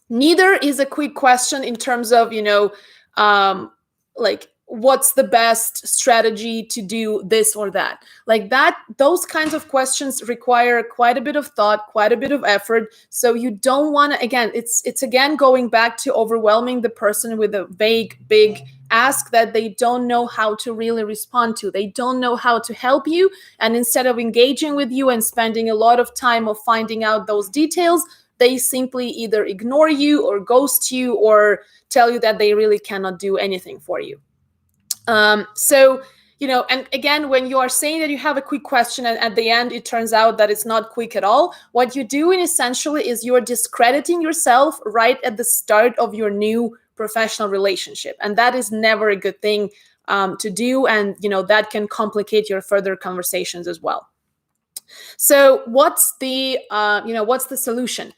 Neither is a quick question in terms of, like, what's the best strategy to do this or that. Like that, those kinds of questions require quite a bit of thought, quite a bit of effort. So you don't want to, again, it's again going back to overwhelming the person with a vague, big ask that they don't know how to really respond to. They don't know how to help you. And instead of engaging with you and spending a lot of time of finding out those details, they simply either ignore you or ghost you or tell you that they really cannot do anything for you. So, and again, when you are saying that you have a quick question and at the end it turns out that it's not quick at all, what you're doing essentially is you're discrediting yourself right at the start of your new professional relationship. And that is never a good thing to do. And, that can complicate your further conversations as well. So what's the solution?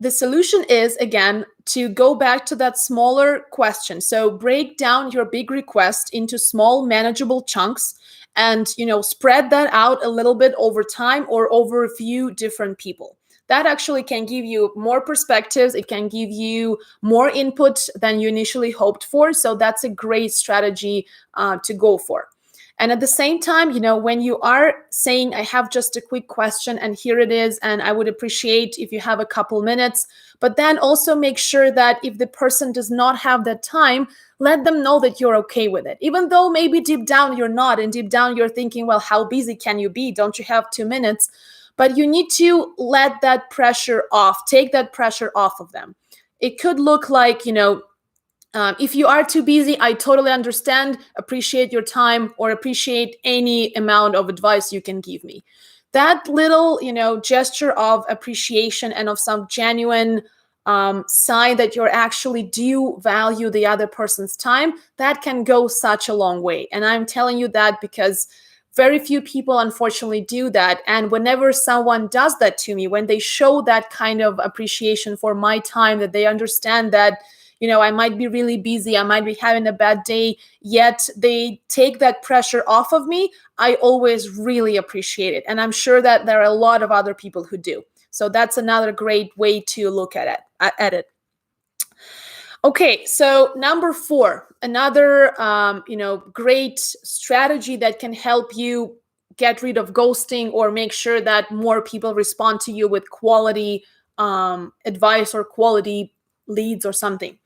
The solution is, again, to go back to that smaller question. So break down your big request into small manageable chunks, and spread that out a little bit over time or over a few different people. That actually can give you more perspectives. It can give you more input than you initially hoped for. So that's a great strategy to go for. And at the same time, when you are saying, I have just a quick question and here it is, and I would appreciate if you have a couple minutes, but then also make sure that if the person does not have that time, let them know that you're okay with it. Even though maybe deep down you're not, and deep down you're thinking, well, how busy can you be? Don't you have 2 minutes? But you need to let that pressure off, take that pressure off of them. It could look like, if you are too busy, I totally understand, appreciate your time, or appreciate any amount of advice you can give me. That little, gesture of appreciation and of some genuine sign that you're actually do value the other person's time, that can go such a long way. And I'm telling you that because very few people unfortunately do that. And whenever someone does that to me, when they show that kind of appreciation for my time, that they understand that I might be really busy, I might be having a bad day, yet they take that pressure off of me, I always really appreciate it. And I'm sure that there are a lot of other people who do. So that's another great way to look at it. Okay, so number 4, another great strategy that can help you get rid of ghosting or make sure that more people respond to you with quality advice or quality leads or something.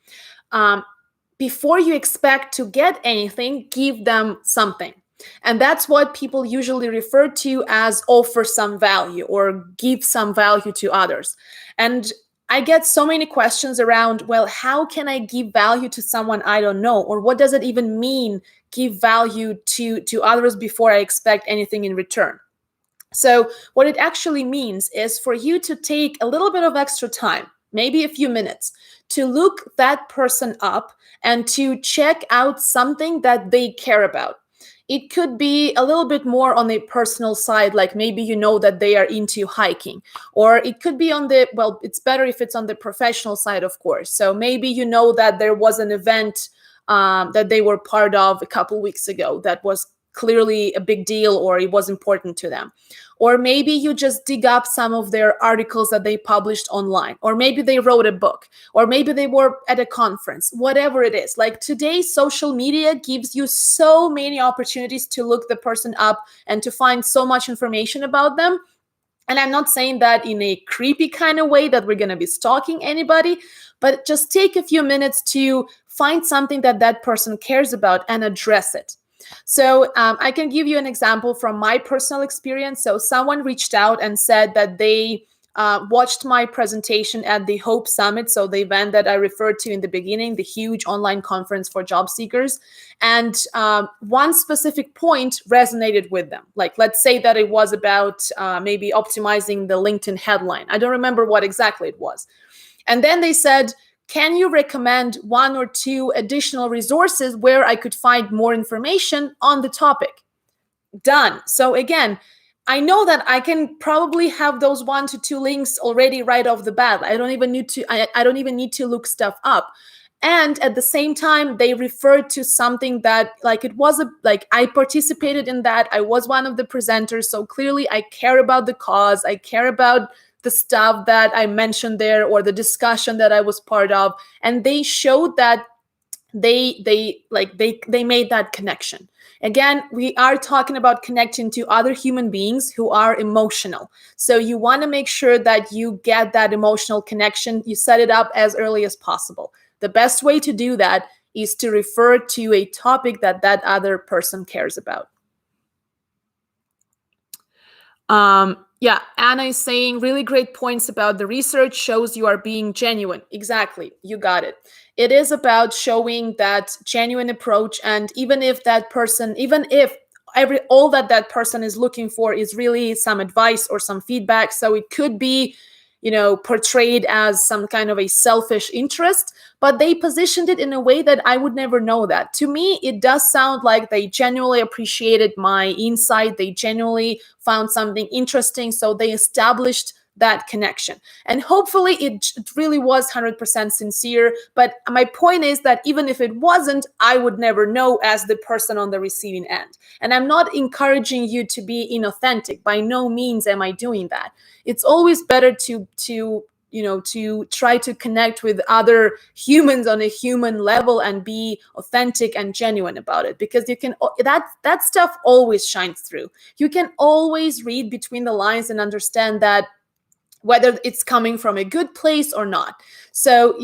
Before you expect to get anything, give them something. And that's what people usually refer to as offer some value or give some value to others. And I get so many questions around, well, how can I give value to someone I don't know? Or what does it even mean, give value to others before I expect anything in return? So what it actually means is for you to take a little bit of extra time, maybe a few minutes, to look that person up and to check out something that they care about. It could be a little bit more on the personal side, like maybe that they are into hiking, or it could be it's better if it's on the professional side, of course. So maybe that there was an event that they were part of a couple weeks ago that was clearly a big deal, or it was important to them. Or maybe you just dig up some of their articles that they published online, or maybe they wrote a book, or maybe they were at a conference, whatever it is. Like today, social media gives you so many opportunities to look the person up and to find so much information about them. And I'm not saying that in a creepy kind of way that we're going to be stalking anybody, but just take a few minutes to find something that that person cares about and address it. So I can give you an example from my personal experience. So someone reached out and said that they watched my presentation at the Hope Summit, so the event that I referred to in the beginning, the huge online conference for job seekers. And one specific point resonated with them. Like, let's say that it was about maybe optimizing the LinkedIn headline. I don't remember what exactly it was. And then they said, can you recommend 1 or 2 additional resources where I could find more information on the topic? Done. So again, I know that I can probably have those 1 to 2 links already right off the bat. I don't even need to look stuff up. And at the same time, they referred to something that I participated in that. I was one of the presenters. So clearly I care about the cause. I care about the stuff that I mentioned there or the discussion that I was part of. And they showed that they made that connection. Again, we are talking about connecting to other human beings who are emotional. So you want to make sure that you get that emotional connection. You set it up as early as possible. The best way to do that is to refer to a topic that that other person cares about. Yeah, Anna is saying really great points about the research shows you are being genuine. Exactly. You got it. It is about showing that genuine approach. And even if all that person is looking for is really some advice or some feedback. So it could be, portrayed as some kind of a selfish interest, but they positioned it in a way that I would never know that. To me, it does sound like they genuinely appreciated my insight. They genuinely found something interesting. So they established that connection. And hopefully it really was 100% sincere. But my point is that even if it wasn't, I would never know as the person on the receiving end. And I'm not encouraging you to be inauthentic. By no means am I doing that. It's always better to try to connect with other humans on a human level and be authentic and genuine about it, because you can that stuff always shines through. You can always read between the lines and understand that whether it's coming from a good place or not. So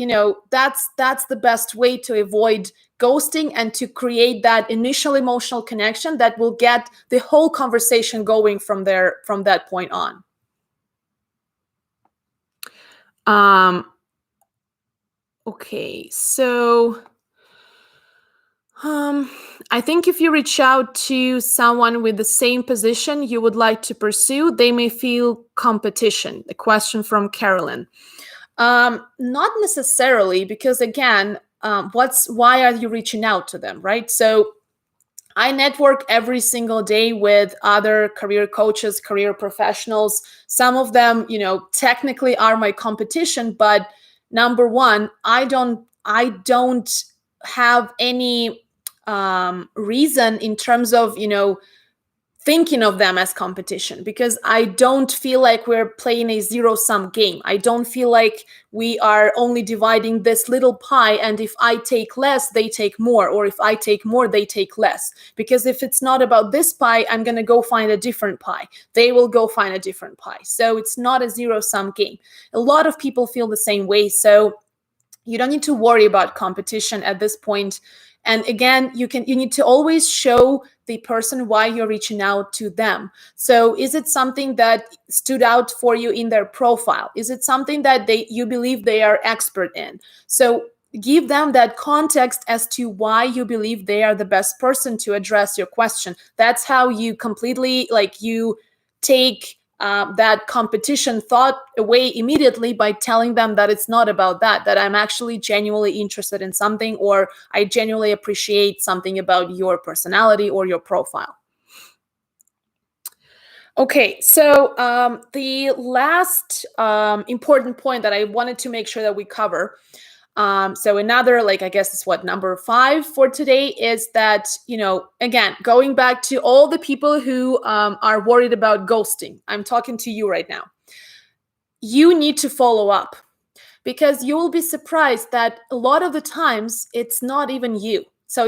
that's the best way to avoid ghosting and to create that initial emotional connection that will get the whole conversation going from that point on. Okay, so I think if you reach out to someone with the same position you would like to pursue, they may feel competition. The question from Carolyn. Not necessarily, because again, why are you reaching out to them, right? So I network every single day with other career coaches, career professionals. Some of them, technically are my competition, but number one, I don't have any reason in terms of, thinking of them as competition, because I don't feel like we're playing a zero-sum game. I don't feel like we are only dividing this little pie, and if I take less, they take more, or if I take more, they take less. Because if it's not about this pie, I'm going to go find a different pie. They will go find a different pie. So it's not a zero-sum game. A lot of people feel the same way. So you don't need to worry about competition at this point. And again, you need to always show the person why you're reaching out to them. So is it something that stood out for you in their profile? Is it something that you believe they are expert in? So give them that context as to why you believe they are the best person to address your question. That's how you completely, you take that competition thought away immediately, by telling them that it's not about that I'm actually genuinely interested in something, or I genuinely appreciate something about your personality or your profile. Okay, so the last important point that I wanted to make sure that we cover, so another, I guess it's number 5 for today, is that, again, going back to all the people who are worried about ghosting, I'm talking to you right now. You need to follow up, because you will be surprised that a lot of the times it's not even you. So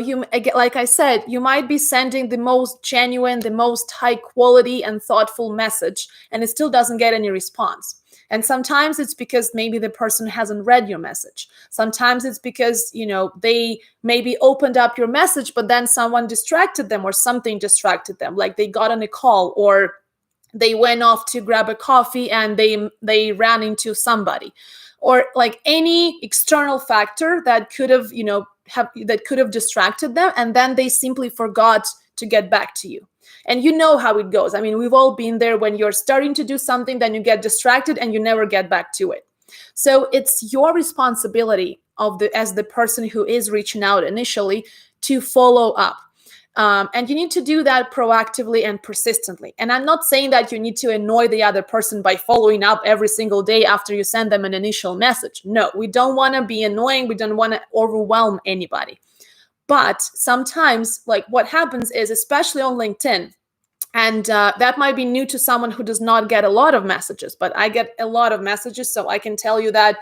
like I said, you might be sending the most genuine, the most high quality and thoughtful message, and it still doesn't get any response. And sometimes it's because maybe the person hasn't read your message. Sometimes it's because, they maybe opened up your message, but then someone distracted them, or something distracted them, like they got on a call, or they went off to grab a coffee and they ran into somebody, or any external factor that could have, that could have distracted them, and then they simply forgot to get back to you. And you know how it goes. I mean, we've all been there, when you're starting to do something, then you get distracted and you never get back to it. So it's your responsibility as the person who is reaching out initially, to follow up. And you need to do that proactively and persistently. And I'm not saying that you need to annoy the other person by following up every single day after you send them an initial message. No, we don't want to be annoying. We don't want to overwhelm anybody. But sometimes, what happens is, especially on LinkedIn, and that might be new to someone who does not get a lot of messages, but I get a lot of messages. So I can tell you that,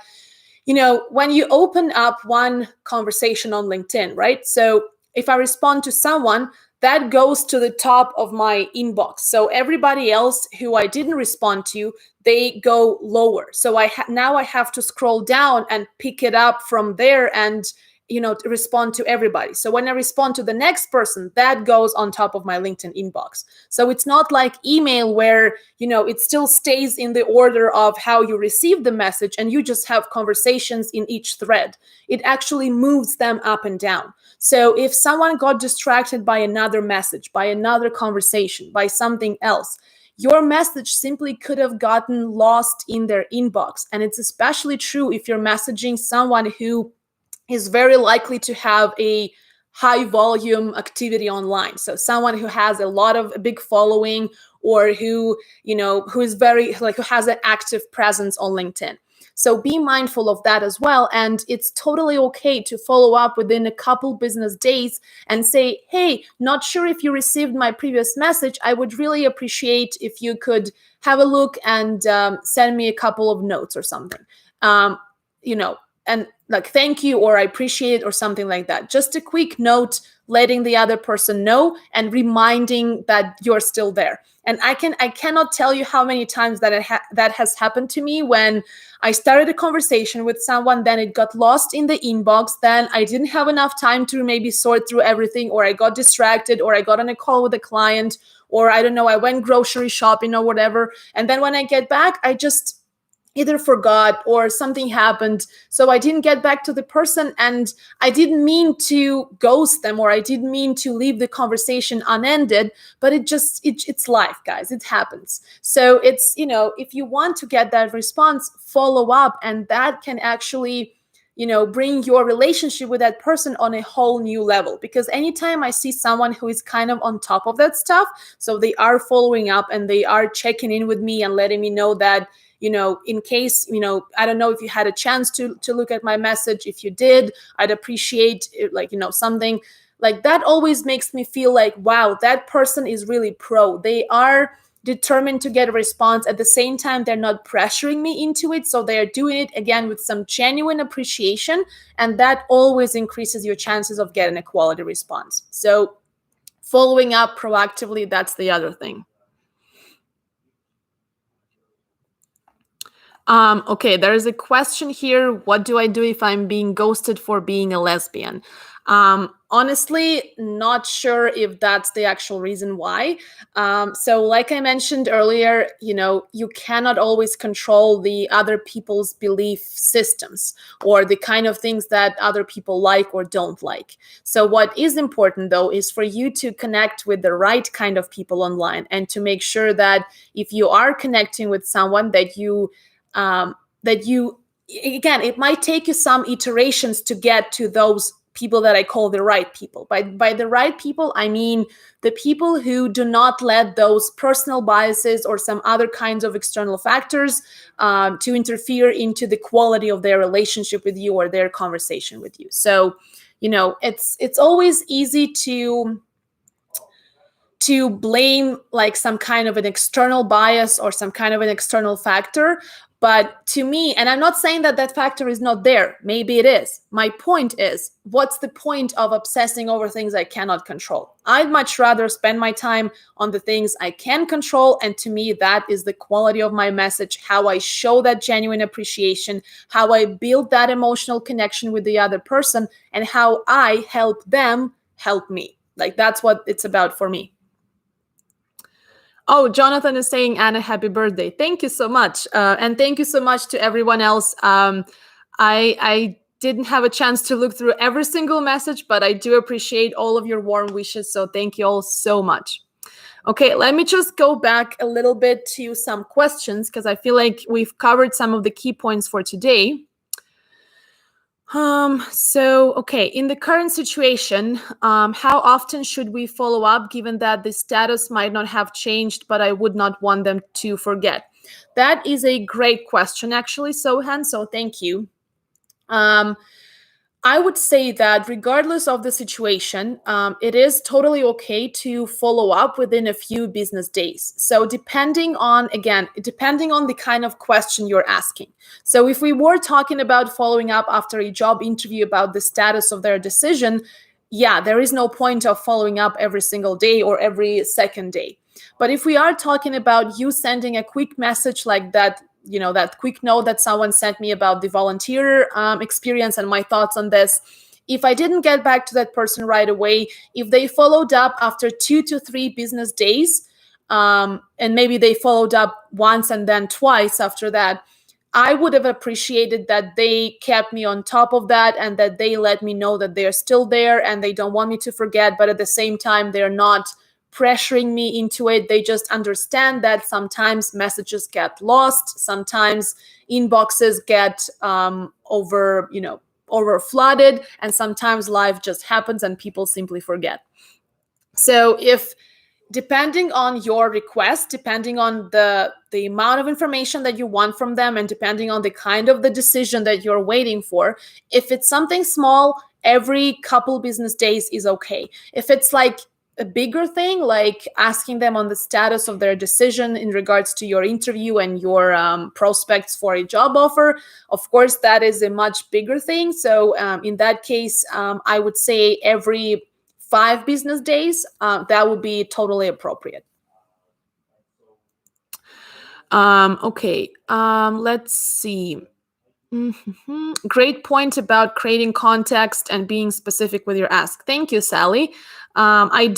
when you open up one conversation on LinkedIn, right? So if I respond to someone, that goes to the top of my inbox. So everybody else who I didn't respond to, they go lower. So now I have to scroll down and pick it up from there and to respond to everybody. So when I respond to the next person, that goes on top of my LinkedIn inbox. So it's not like email where, it still stays in the order of how you receive the message and you just have conversations in each thread. It actually moves them up and down. So if someone got distracted by another message, by another conversation, by something else, your message simply could have gotten lost in their inbox. And it's especially true if you're messaging someone who is very likely to have a high volume activity online. So someone who has a big following, or who is very, like, who has an active presence on LinkedIn. So be mindful of that as well. And it's totally okay to follow up within a couple business days and say, hey, not sure if you received my previous message. I would really appreciate if you could have a look and send me a couple of notes or something. And like, thank you, or I appreciate it, or something like that. Just a quick note letting the other person know and reminding that you're still there. And I cannot tell you how many times that has happened to me when I started a conversation with someone, then it got lost in the inbox, then I didn't have enough time to maybe sort through everything, or I got distracted, or I got on a call with a client, or I don't know, I went grocery shopping or whatever. And then when I get back, I just either forgot or something happened. So I didn't get back to the person, and I didn't mean to ghost them, or I didn't mean to leave the conversation unended, but it's life, guys. It happens. So it's, if you want to get that response, follow up, and that can actually, bring your relationship with that person on a whole new level. Because anytime I see someone who is kind of on top of that stuff, so they are following up and they are checking in with me and letting me know that, in case, I don't know if you had a chance to look at my message. If you did, I'd appreciate it, something like that always makes me feel like, wow, that person is really pro. They are determined to get a response. At the same time, they're not pressuring me into it. So they are doing it, again, with some genuine appreciation. And that always increases your chances of getting a quality response. So following up proactively, that's the other thing. Okay, there is a question here. What do I do if I'm being ghosted for being a lesbian? Honestly, not sure if that's the actual reason why. So like I mentioned earlier, you cannot always control the other people's belief systems or the kind of things that other people like or don't like. So what is important, though, is for you to connect with the right kind of people online, and to make sure that if you are connecting with someone, that you again, it might take you some iterations to get to those people that I call the right people. By the right people, I mean the people who do not let those personal biases or some other kinds of external factors to interfere into the quality of their relationship with you or their conversation with you. So, it's always easy to blame like some kind of an external bias or some kind of an external factor. But to me, and I'm not saying that that factor is not there, maybe it is. My point is, what's the point of obsessing over things I cannot control? I'd much rather spend my time on the things I can control. And to me, that is the quality of my message, how I show that genuine appreciation, how I build that emotional connection with the other person, and how I help them help me. Like, that's what it's about for me. Oh, Jonathan is saying, Anna, happy birthday. Thank you so much. And thank you so much to everyone else. I didn't have a chance to look through every single message, but I do appreciate all of your warm wishes. So thank you all so much. Okay, let me just go back a little bit to some questions, because I feel like we've covered some of the key points for today. Okay, in the current situation, how often should we follow up, given that the status might not have changed, but I would not want them to forget? That is a great question, actually, Sohan, so thank you. I would say that regardless of the situation, it is totally okay to follow up within a few business days. So depending on the kind of question you're asking. So if we were talking about following up after a job interview about the status of their decision, yeah, there is no point of following up every single day or every second day. But if we are talking about you sending a quick message like that, that quick note that someone sent me about the volunteer experience and my thoughts on this, if I didn't get back to that person right away, if they followed up after 2 to 3 business days, and maybe they followed up once and then twice after that, I would have appreciated that they kept me on top of that and that they let me know that they're still there and they don't want me to forget, but at the same time, they're not pressuring me into it. They just understand that sometimes messages get lost, sometimes inboxes get over flooded, and sometimes life just happens and people simply forget. So if, depending on your request, depending on the amount of information that you want from them, and depending on the kind of the decision that you're waiting for, if it's something small, every couple business days is okay. If it's like a bigger thing, like asking them on the status of their decision in regards to your interview and your prospects for a job offer, of course that is a much bigger thing. So in that case, I would say every 5 business days, that would be totally appropriate. Okay, let's see. Great point about creating context and being specific with your ask. Thank you, Sally. I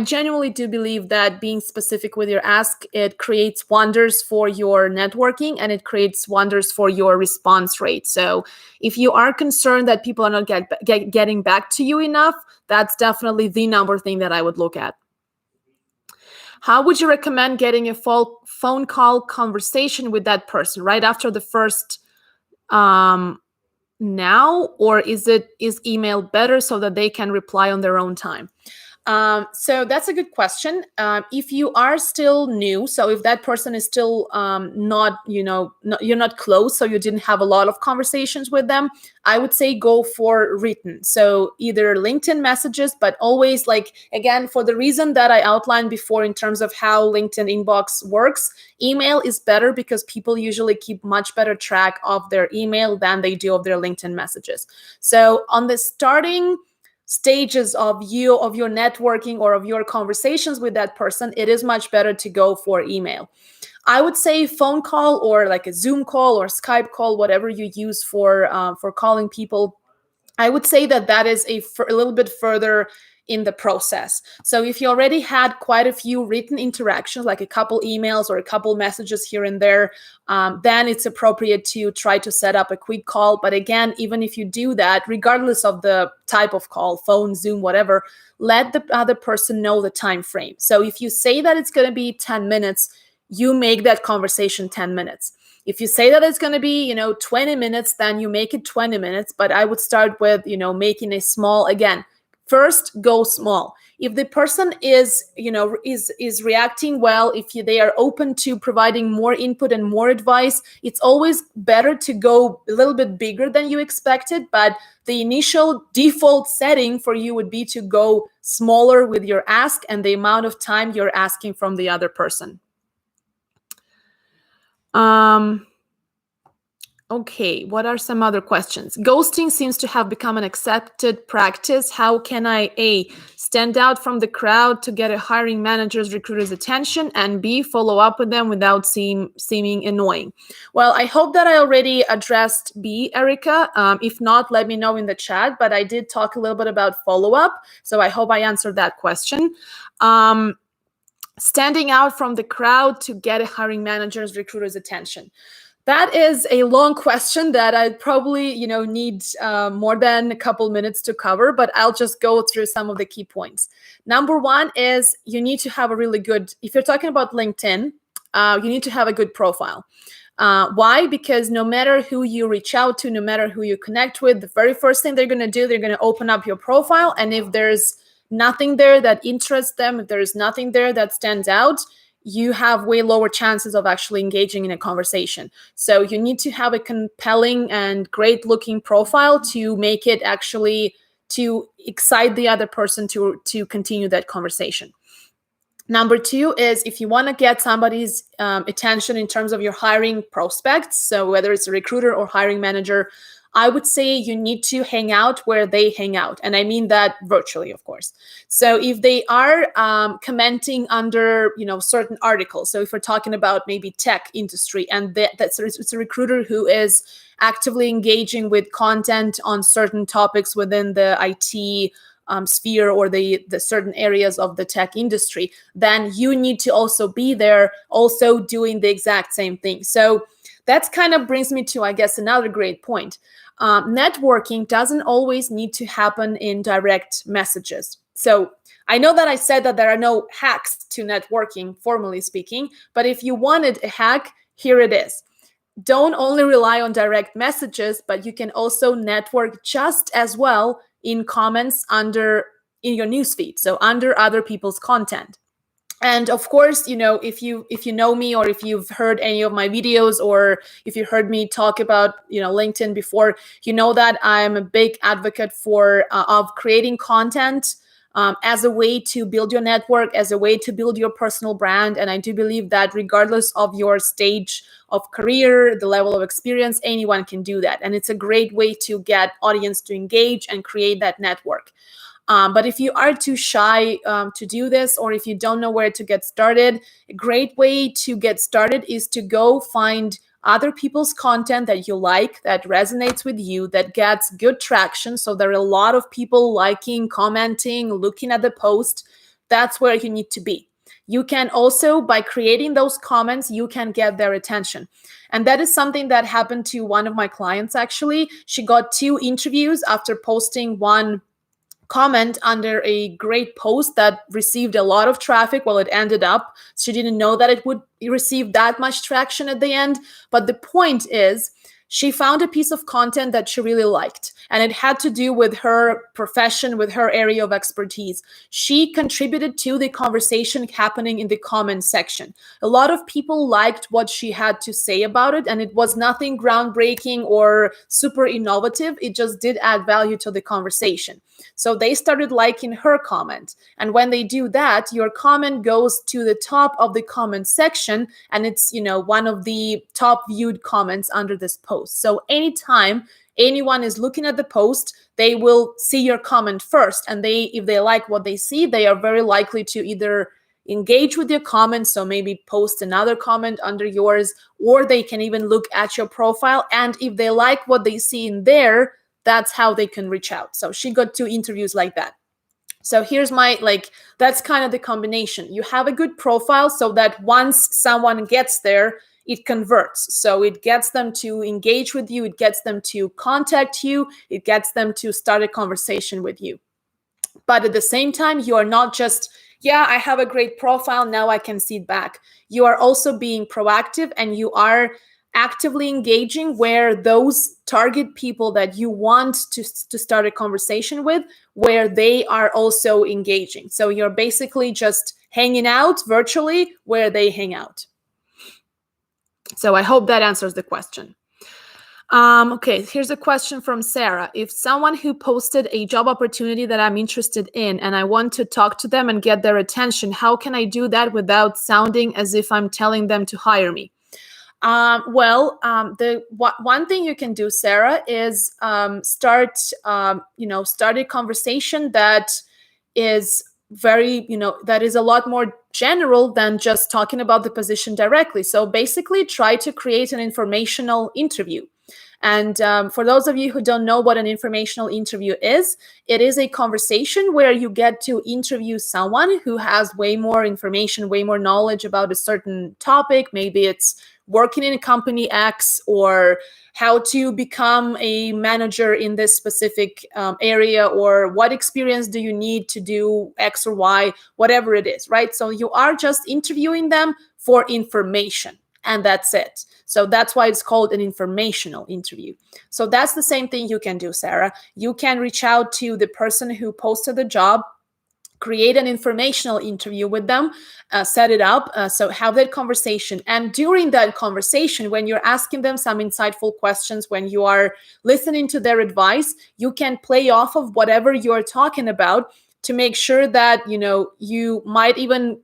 genuinely do believe that being specific with your ask, it creates wonders for your networking, and it creates wonders for your response rate. So if you are concerned that people are not getting back to you enough, that's definitely the number thing that I would look at. How would you recommend getting a phone call conversation with that person right after the first now, or is email better so that they can reply on their own time? So that's a good question. If you are still new, so if that person is still you're not close, so you didn't have a lot of conversations with them, I would say go for written. So either LinkedIn messages, but always, like, again, for the reason that I outlined before in terms of how LinkedIn inbox works, email is better because people usually keep much better track of their email than they do of their LinkedIn messages. So on the starting stages of your networking or of your conversations with that person, it is much better to go for email. I would say phone call, or like a Zoom call or Skype call, whatever you use for calling people, I would say that is a little bit further in the process. So if you already had quite a few written interactions, like a couple emails or a couple messages here and there, then it's appropriate to try to set up a quick call. But again, even if you do that, regardless of the type of call, phone, Zoom, whatever, let the other person know the time frame. So if you say that it's going to be 10 minutes, you make that conversation 10 minutes. If you say that it's going to be, 20 minutes, then you make it 20 minutes. But I would start with, making a small, again, first go small. If the person is reacting well, if they are open to providing more input and more advice, it's always better to go a little bit bigger than you expected. But the initial default setting for you would be to go smaller with your ask and the amount of time you're asking from the other person. Okay, what are some other questions? Ghosting seems to have become an accepted practice. How can I, A, stand out from the crowd to get a hiring manager's recruiter's attention, and B, follow up with them without seeming annoying? Well, I hope that I already addressed B, Erica. If not, let me know in the chat, but I did talk a little bit about follow-up, so I hope I answered that question. Standing out from the crowd to get a hiring manager's recruiter's attention. That is a long question that I probably, need more than a couple minutes to cover, but I'll just go through some of the key points. Number one is you need to have a really good, if you're talking about LinkedIn, you need to have a good profile. Why? Because no matter who you reach out to, no matter who you connect with, the very first thing they're going to do, they're going to open up your profile. And if there's nothing there that interests them, if there's nothing there that stands out, you have way lower chances of actually engaging in a conversation. So you need to have a compelling and great looking profile to make it actually to excite the other person to continue that conversation. Number two is if you want to get somebody's attention in terms of your hiring prospects, so whether it's a recruiter or hiring manager, I would say you need to hang out where they hang out. And I mean that virtually, of course. So if they are commenting under, certain articles, so if we're talking about maybe tech industry, and it's a recruiter who is actively engaging with content on certain topics within the IT sphere or the certain areas of the tech industry, then you need to also be there, also doing the exact same thing. So that's kind of brings me to, I guess, another great point. Networking doesn't always need to happen in direct messages. So I know that I said that there are no hacks to networking, formally speaking, but if you wanted a hack, here it is. Don't only rely on direct messages, but you can also network just as well in comments in your newsfeed, so under other people's content. And of course, if you know me, or if you've heard any of my videos, or if you heard me talk about LinkedIn before, you know that I'm a big advocate for of creating content as a way to build your network, as a way to build your personal brand. And I do believe that regardless of your stage of career, the level of experience, anyone can do that, and it's a great way to get audience to engage and create that network. But if you are too shy to do this, or if you don't know where to get started, a great way to get started is to go find other people's content that you like, that resonates with you, that gets good traction. So there are a lot of people liking, commenting, looking at the post. That's where you need to be. You can also, by creating those comments, you can get their attention. And that is something that happened to one of my clients, actually. She got 2 interviews after posting one comment under a great post that received a lot of traffic. Well, it ended up, she didn't know that it would receive that much traction at the end. But the point is, she found a piece of content that she really liked, and it had to do with her profession, with her area of expertise. She contributed to the conversation happening in the comment section. A lot of people liked what she had to say about it, and it was nothing groundbreaking or super innovative. It just did add value to the conversation. So they started liking her comment. And when they do that, your comment goes to the top of the comment section, and it's, one of the top viewed comments under this post. So anytime anyone is looking at the post, they will see your comment first. And if they like what they see, they are very likely to either engage with your comment, so maybe post another comment under yours, or they can even look at your profile. And if they like what they see in there, that's how they can reach out. So she got 2 interviews like that. So here's that's kind of the combination. You have a good profile so that once someone gets there, it converts. So it gets them to engage with you, it gets them to contact you, it gets them to start a conversation with you. But at the same time, you are not just, I have a great profile, now I can sit back. You are also being proactive, and you are actively engaging where those target people that you want to start a conversation with, where they are also engaging. So you're basically just hanging out virtually where they hang out. So I hope that answers the question. Okay, here's a question from Sarah. If someone who posted a job opportunity that I'm interested in and I want to talk to them and get their attention, how can I do that without sounding as if I'm telling them to hire me? The one thing you can do, Sarah, is start a conversation that is that is a lot more general than just talking about the position directly. So basically, try to create an informational interview. And for those of you who don't know what an informational interview is, it is a conversation where you get to interview someone who has way more information, way more knowledge about a certain topic. Maybe it's working in a company X, or how to become a manager in this specific area, or what experience do you need to do X or Y, whatever it is, right? So you are just interviewing them for information, and that's it. So that's why it's called an informational interview. So that's the same thing you can do, Sarah. You can reach out to the person who posted the job, create an informational interview with them, set it up, so have that conversation. And during that conversation, when you're asking them some insightful questions, when you are listening to their advice, you can play off of whatever you're talking about to make sure that, you might even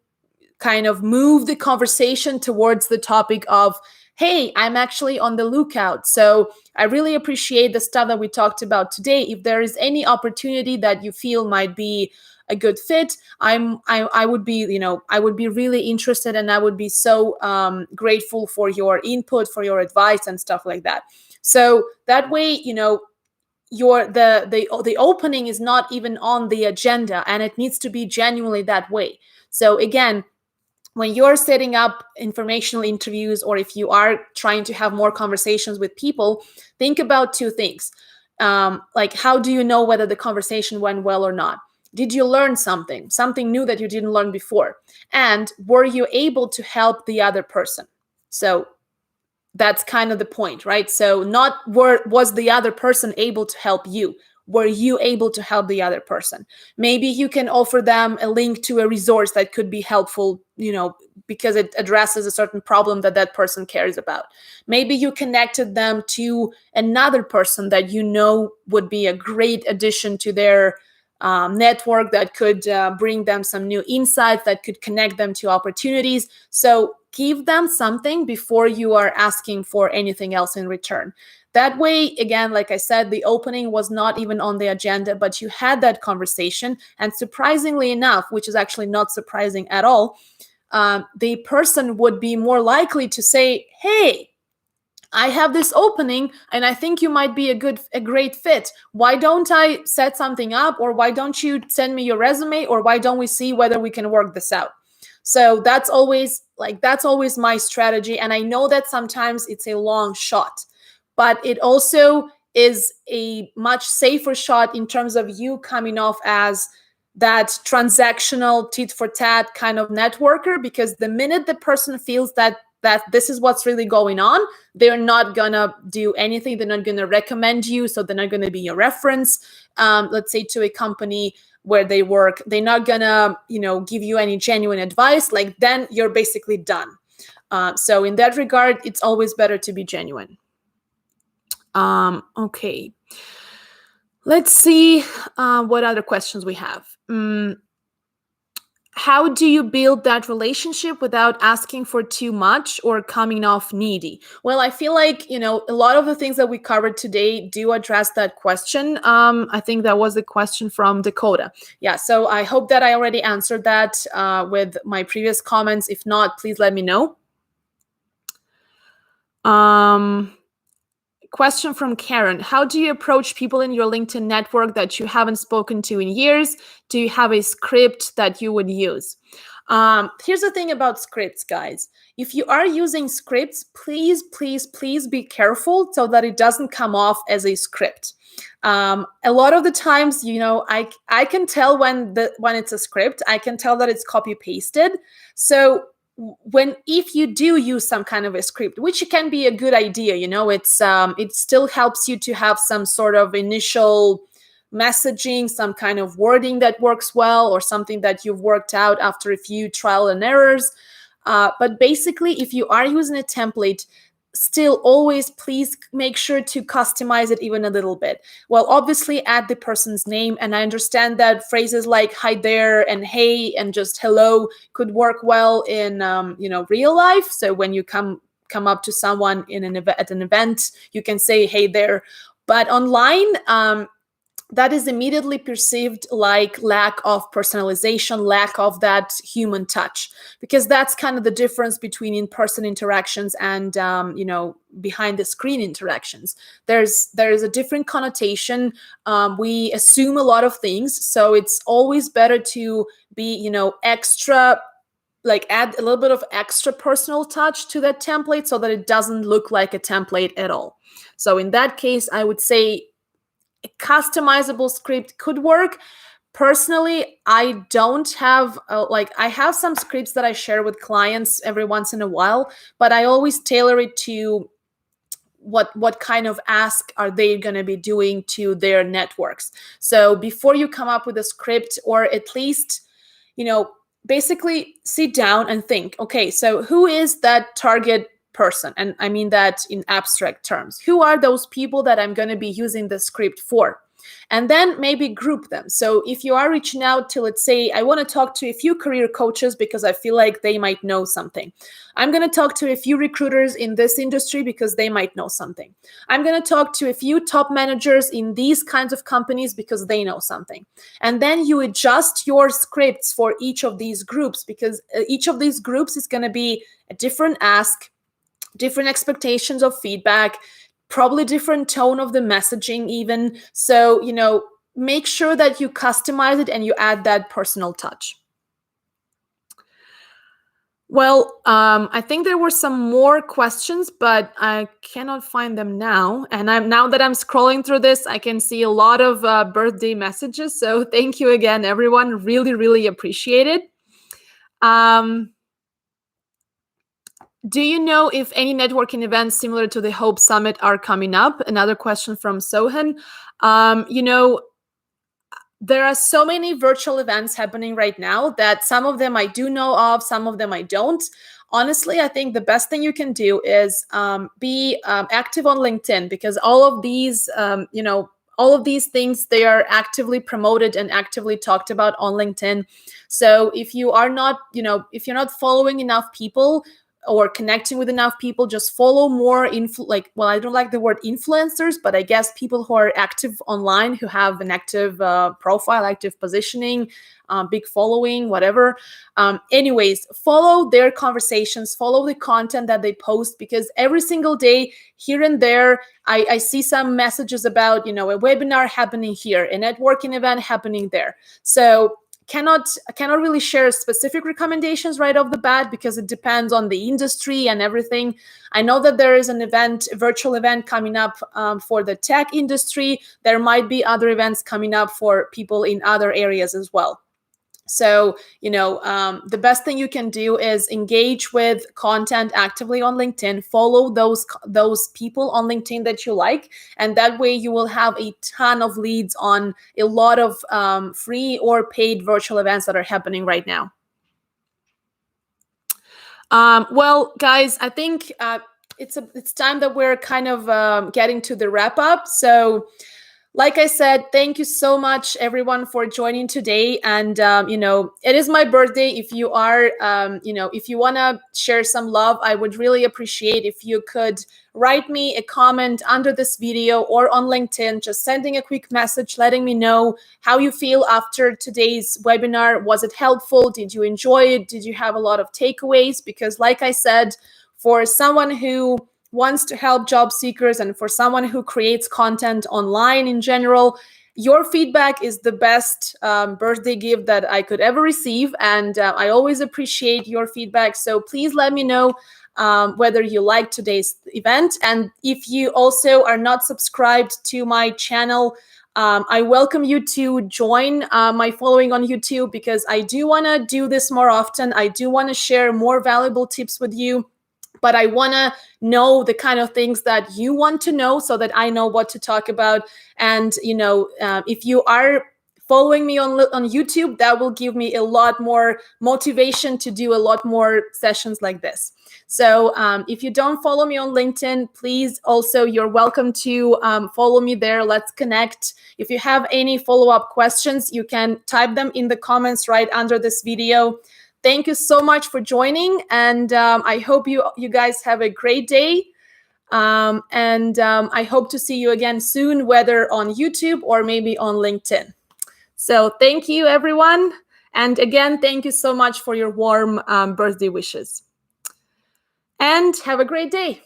kind of move the conversation towards the topic of, hey, I'm actually on the lookout. So I really appreciate the stuff that we talked about today. If there is any opportunity that you feel might be a good fit, I would be, I would be really interested, and I would be so grateful for your input, for your advice and stuff like that. So that way, the opening is not even on the agenda, and it needs to be genuinely that way. So again, when you're setting up informational interviews, or if you are trying to have more conversations with people, think about 2 things. Like, how do you know whether the conversation went well or not? Did you learn something new that you didn't learn before? And were you able to help the other person? So that's kind of the point, right? So not was the other person able to help you? Were you able to help the other person? Maybe you can offer them a link to a resource that could be helpful, because it addresses a certain problem that that person cares about. Maybe you connected them to another person that would be a great addition to their network, that could bring them some new insights, that could connect them to opportunities. So give them something before you are asking for anything else in return. That way, again, like I said, the opening was not even on the agenda, but you had that conversation. And surprisingly enough, which is actually not surprising at all, the person would be more likely to say, hey, I have this opening and I think you might be a great fit. Why don't I set something up, or why don't you send me your resume, or why don't we see whether we can work this out? So that's always my strategy. And I know that sometimes it's a long shot, but it also is a much safer shot in terms of you coming off as that transactional tit for tat kind of networker, because the minute the person feels that this is what's really going on, they're not gonna do anything. They're not gonna recommend you, so they're not gonna be your reference, let's say, to a company where they work. They're not gonna give you any genuine advice. Like, then you're basically done. So in that regard, it's always better to be genuine. Okay, let's see what other questions we have. How do you build that relationship without asking for too much or coming off needy? Well, I feel like, a lot of the things that we covered today do address that question. I think that was the question from Dakota. Yeah, so I hope that I already answered that with my previous comments. If not, please let me know. Question from Karen. How do you approach people in your LinkedIn network that you haven't spoken to in years? Do you have a script that you would use? Here's the thing about scripts, guys. If you are using scripts, please, please, please be careful so that it doesn't come off as a script. A lot of the times, I can tell when it's a script. I can tell that it's copy pasted. So if you do use some kind of a script, which can be a good idea, it still helps you to have some sort of initial messaging, some kind of wording that works well, or something that you've worked out after a few trial and errors. But basically, if you are using a template, still always please make sure to customize it even a little bit. Well, obviously add the person's name, and I understand that phrases like hi there and hey and just hello could work well in real life. So when you come up to someone at an event, you can say hey there. But online, that is immediately perceived like lack of personalization, lack of that human touch, because that's kind of the difference between in-person interactions and behind the screen interactions. There's a different connotation. We assume a lot of things, so it's always better to be extra, like add a little bit of extra personal touch to that template so that it doesn't look like a template at all. So in that case, I would say a customizable script could work. Personally, I don't have I have some scripts that I share with clients every once in a while, but I always tailor it to what kind of ask are they going to be doing to their networks. So before you come up with a script, or at least basically sit down and think, okay, so who is that target person? And I mean that in abstract terms. Who are those people that I'm going to be using the script for? And then maybe group them. So if you are reaching out to, let's say, I want to talk to a few career coaches because I feel like they might know something. I'm going to talk to a few recruiters in this industry because they might know something. I'm going to talk to a few top managers in these kinds of companies because they know something. And then you adjust your scripts for each of these groups, because each of these groups is going to be a different ask, different expectations of feedback, probably different tone of the messaging even. So, make sure that you customize it and you add that personal touch. Well, I think there were some more questions, but I cannot find them now. And now that I'm scrolling through this, I can see a lot of birthday messages. So thank you again, everyone. Really, really appreciate it. Do you know if any networking events similar to the Hope Summit are coming up? Another question from Sohan. There are so many virtual events happening right now that some of them I do know of, some of them I don't. Honestly, I think the best thing you can do is be active on LinkedIn, because all of these, all of these things, they are actively promoted and actively talked about on LinkedIn. So if you are not, if you're not following enough people or connecting with enough people, just follow more I don't like the word influencers, but I guess people who are active online, who have an active profile, active positioning, big following, whatever. Anyways, follow their conversations, follow the content that they post, because every single day, here and there, I see some messages about, a webinar happening here, a networking event happening there. So cannot really share specific recommendations right off the bat, because it depends on the industry and everything. I know that there is an event, a virtual event coming up for the tech industry. There might be other events coming up for people in other areas as well. So, the best thing you can do is engage with content actively on LinkedIn, follow those people on LinkedIn that you like, and that way you will have a ton of leads on a lot of free or paid virtual events that are happening right now. Well, guys, I think it's time that we're kind of getting to the wrap up. So, like I said, thank you so much, everyone, for joining today. And, it is my birthday. If you are, if you want to share some love, I would really appreciate if you could write me a comment under this video or on LinkedIn, just sending a quick message, letting me know how you feel after today's webinar. Was it helpful? Did you enjoy it? Did you have a lot of takeaways? Because like I said, for someone who wants to help job seekers and for someone who creates content online in general, your feedback is the best birthday gift that I could ever receive. And I always appreciate your feedback. So please let me know whether you like today's event. And if you also are not subscribed to my channel, I welcome you to join my following on YouTube, because I do want to do this more often. I do want to share more valuable tips with you. But I want to know the kind of things that you want to know, so that I know what to talk about. And, if you are following me on YouTube, that will give me a lot more motivation to do a lot more sessions like this. So if you don't follow me on LinkedIn, please also, you're welcome to follow me there. Let's connect. If you have any follow-up questions, you can type them in the comments right under this video. Thank you so much for joining, and I hope you guys have a great day. And I hope to see you again soon, whether on YouTube or maybe on LinkedIn. So thank you, everyone. And again, thank you so much for your warm birthday wishes. And have a great day.